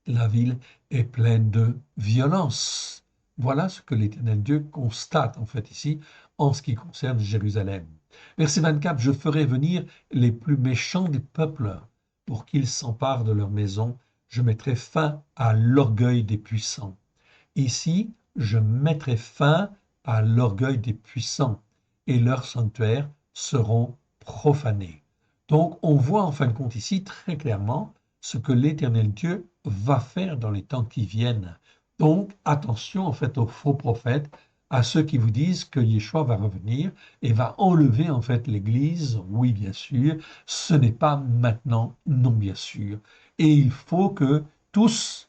La ville est pleine de violence. Voilà ce que l'Éternel Dieu constate en fait ici en ce qui concerne Jérusalem. Verset 24, je ferai venir les plus méchants des peuples pour qu'ils s'emparent de leur maison. Je mettrai fin à l'orgueil des puissants. Ici, je mettrai fin à l'orgueil des puissants et leurs sanctuaires seront profanés. Donc, on voit en fin de compte ici très clairement ce que l'Éternel Dieu va faire dans les temps qui viennent. Donc, attention en fait aux faux prophètes, à ceux qui vous disent que Yeshua va revenir et va enlever en fait l'Église. Oui, bien sûr, ce n'est pas maintenant, non, bien sûr. Et il faut que tous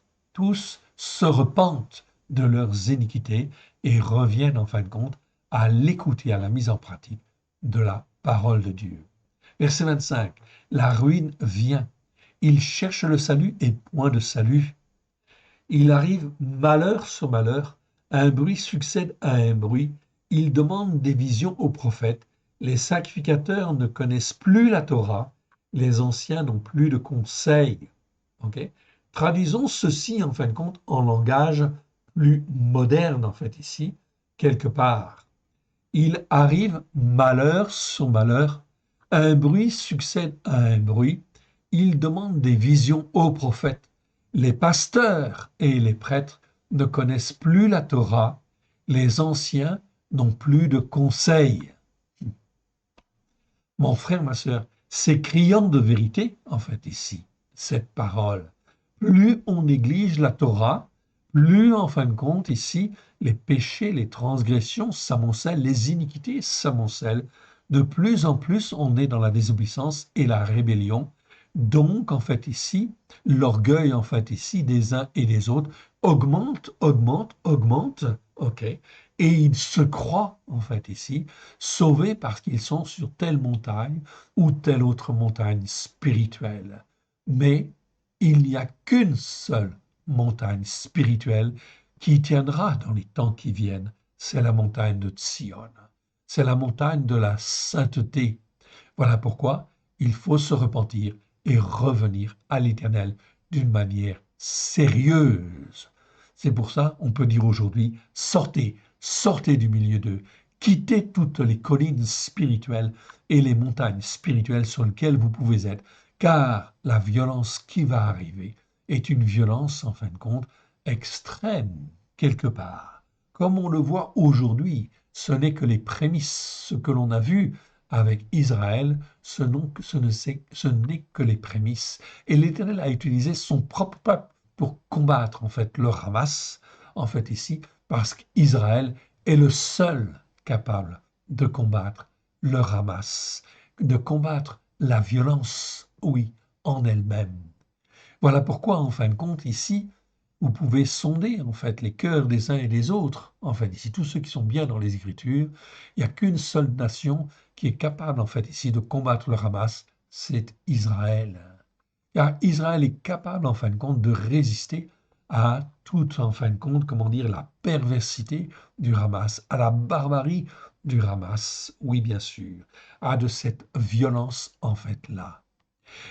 se repentent de leurs iniquités et reviennent en fin de compte à l'écoute et à la mise en pratique de la parole de Dieu. Verset 25, la ruine vient. Il cherche le salut et point de salut. Il arrive malheur sur malheur, un bruit succède à un bruit. Il demande des visions aux prophètes. Les sacrificateurs ne connaissent plus la Torah. Les anciens n'ont plus de conseils. Okay. Traduisons ceci en fin de compte en langage plus moderne en fait ici, quelque part. Il arrive malheur sur malheur, un bruit succède à un bruit, il demande des visions aux prophètes. Les pasteurs et les prêtres ne connaissent plus la Torah, les anciens n'ont plus de conseils. Mon frère, ma sœur, c'est criant de vérité, en fait, ici, cette parole. Plus on néglige la Torah, plus, en fin de compte, ici, les péchés, les transgressions s'amoncellent, les iniquités s'amoncellent. De plus en plus, on est dans la désobéissance et la rébellion. Donc, en fait, ici, l'orgueil, en fait, ici, des uns et des autres augmente, ok, et ils se croient, en fait, ici, sauvés parce qu'ils sont sur telle montagne ou telle autre montagne spirituelle. Mais il n'y a qu'une seule montagne spirituelle qui tiendra dans les temps qui viennent, c'est la montagne de Sion. C'est la montagne de la sainteté. Voilà pourquoi il faut se repentir et revenir à l'Éternel d'une manière sérieuse. C'est pour ça on peut dire aujourd'hui, sortez, sortez du milieu d'eux, quittez toutes les collines spirituelles et les montagnes spirituelles sur lesquelles vous pouvez être, car la violence qui va arriver est une violence, en fin de compte, extrême, quelque part. Comme on le voit aujourd'hui, ce n'est que les prémices. Ce que l'on a vu avec Israël, ce n'est que les prémices. Et l'Éternel a utilisé son propre peuple pour combattre, en fait, le Hamas, en fait, ici, parce qu'Israël est le seul capable de combattre le Hamas, de combattre la violence, oui, en elle-même. Voilà pourquoi, en fin de compte, ici, vous pouvez sonder, en fait, les cœurs des uns et des autres. En fait, ici, tous ceux qui sont bien dans les Écritures, il n'y a qu'une seule nation qui est capable, en fait, ici, de combattre le Hamas, c'est Israël. Car Israël est capable, en fin de compte, de résister à toute, en fin de compte, comment dire, la perversité du Hamas, à la barbarie du Hamas, oui, bien sûr, à de cette violence, en fait, là.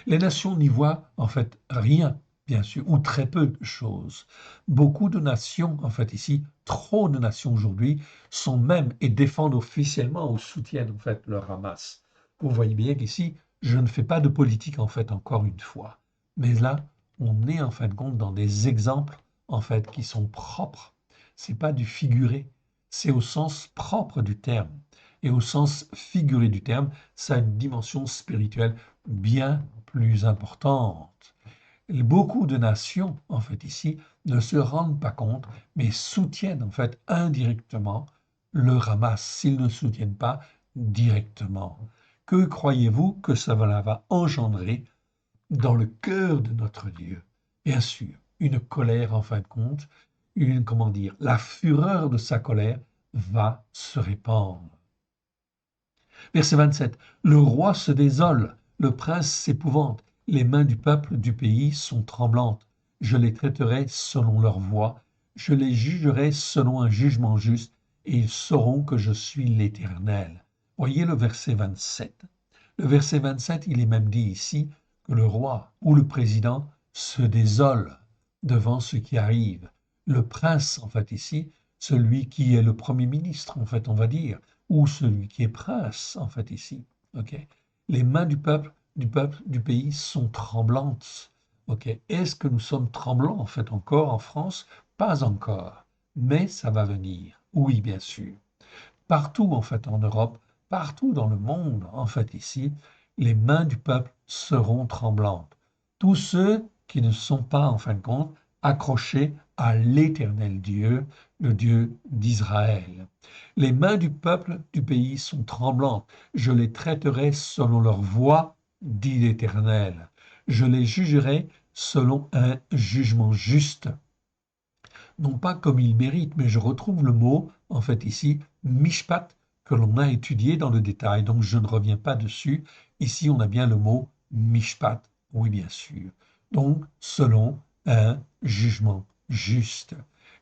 Les nations n'y voient en fait rien, bien sûr, ou très peu de choses. Beaucoup de nations, en fait ici, trop de nations aujourd'hui, sont même et défendent officiellement ou soutiennent en fait le Hamas. Vous voyez bien qu'ici, je ne fais pas de politique en fait encore une fois. Mais là, on est en fin de compte dans des exemples en fait qui sont propres. C'est pas du figuré, c'est au sens propre du terme. Et au sens figuré du terme, ça a une dimension spirituelle bien plus importante. Et beaucoup de nations, en fait, ici, ne se rendent pas compte, mais soutiennent, en fait, indirectement le Hamas, s'ils ne soutiennent pas directement. Que croyez-vous que ça va engendrer dans le cœur de notre Dieu? Bien sûr, une colère, en fin de compte, comment dire, la fureur de sa colère va se répandre. Verset 27. Le roi se désole, le prince s'épouvante, les mains du peuple du pays sont tremblantes. Je les traiterai selon leur voie, je les jugerai selon un jugement juste, et ils sauront que je suis l'Éternel. Voyez le verset 27. Le verset 27, il est même dit ici que le roi ou le président se désole devant ce qui arrive. Le prince, en fait, ici, celui qui est le premier ministre, en fait, on va dire, ou celui qui est prince, en fait, ici. Ok. Les mains du pays sont tremblantes. Ok. Est-ce que nous sommes tremblants, en fait, encore en France? Pas encore, mais ça va venir. Oui, bien sûr. Partout, en fait, en Europe, partout dans le monde, en fait, ici, les mains du peuple seront tremblantes. Tous ceux qui ne sont pas, en fin de compte, accrochés à l'Éternel Dieu, le Dieu d'Israël. Les mains du peuple du pays sont tremblantes. Je les traiterai selon leur voie, dit l'Éternel. Je les jugerai selon un jugement juste, non pas comme ils méritent, mais je retrouve le mot, en fait ici, mishpat, que l'on a étudié dans le détail, donc je ne reviens pas dessus. Ici, on a bien le mot mishpat, oui bien sûr. Donc, selon un jugement juste.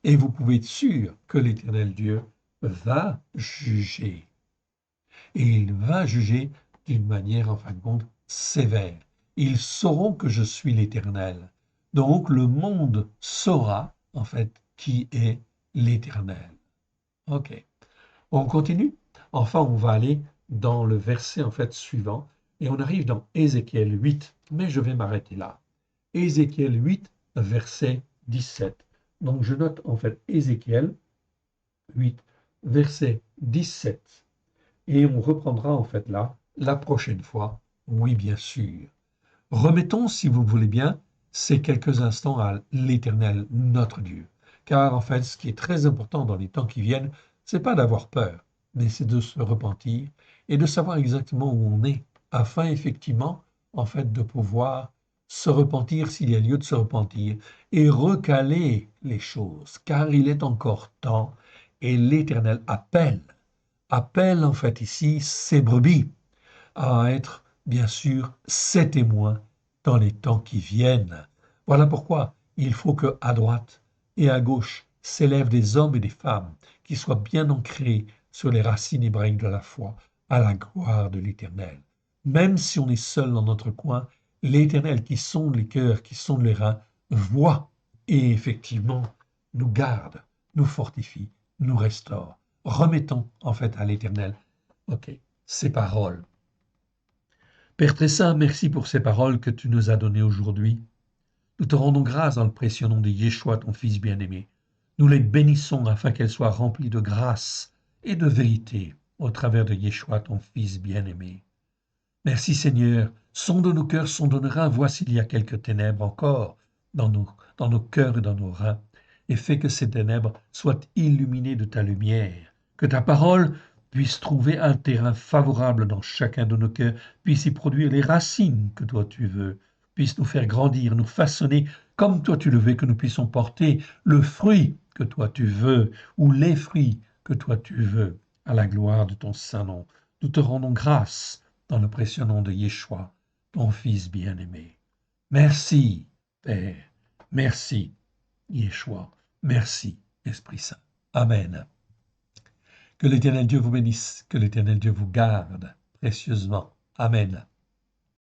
Et vous pouvez être sûr que l'Éternel Dieu va juger. Et il va juger d'une manière, en fin de compte, sévère. Ils sauront que je suis l'Éternel. Donc le monde saura, en fait, qui est l'Éternel. OK. On continue. Enfin, on va aller dans le verset, en fait, suivant. Et on arrive dans Ézéchiel 8. Mais je vais m'arrêter là. Ézéchiel 8, verset 17. Donc je note, en fait, Ézéchiel 8, verset 17. Et on reprendra en fait là la prochaine fois. Oui, bien sûr. Remettons, si vous voulez bien, ces quelques instants à l'Éternel, notre Dieu. Car en fait, ce qui est très important dans les temps qui viennent, c'est pas d'avoir peur, mais c'est de se repentir et de savoir exactement où on est, afin effectivement, en fait, de pouvoir se repentir s'il y a lieu de se repentir et recaler les choses, car il est encore temps et l'Éternel appelle en fait ici ses brebis à être bien sûr ses témoins dans les temps qui viennent. Voilà pourquoi il faut que à droite et à gauche s'élèvent des hommes et des femmes qui soient bien ancrés sur les racines hébraïques de la foi à la gloire de l'Éternel. Même si on est seul dans notre coin, l'Éternel qui sonde les cœurs, qui sonde les reins, voit et effectivement nous garde, nous fortifie, nous restaure. Remettons en fait à l'Éternel, ok, ces paroles. Père très saint, merci pour ces paroles que tu nous as données aujourd'hui. Nous te rendons grâce dans le précieux nom de Yeshua, ton Fils bien-aimé. Nous les bénissons afin qu'elles soient remplies de grâce et de vérité au travers de Yeshua, ton Fils bien-aimé. Merci Seigneur, sonde nos cœurs, sonde nos reins, vois s'il y a quelques ténèbres encore dans nos cœurs et dans nos reins, et fais que ces ténèbres soient illuminées de ta lumière, que ta parole puisse trouver un terrain favorable dans chacun de nos cœurs, puisse y produire les racines que toi tu veux, puisse nous faire grandir, nous façonner comme toi tu le veux, que nous puissions porter le fruit que toi tu veux, ou les fruits que toi tu veux, à la gloire de ton saint nom. Nous te rendons grâce dans le précieux nom de Yeshua, ton Fils bien-aimé. Merci, Père. Merci, Yeshua. Merci, Esprit Saint. Amen. Que l'Éternel Dieu vous bénisse, que l'Éternel Dieu vous garde précieusement. Amen.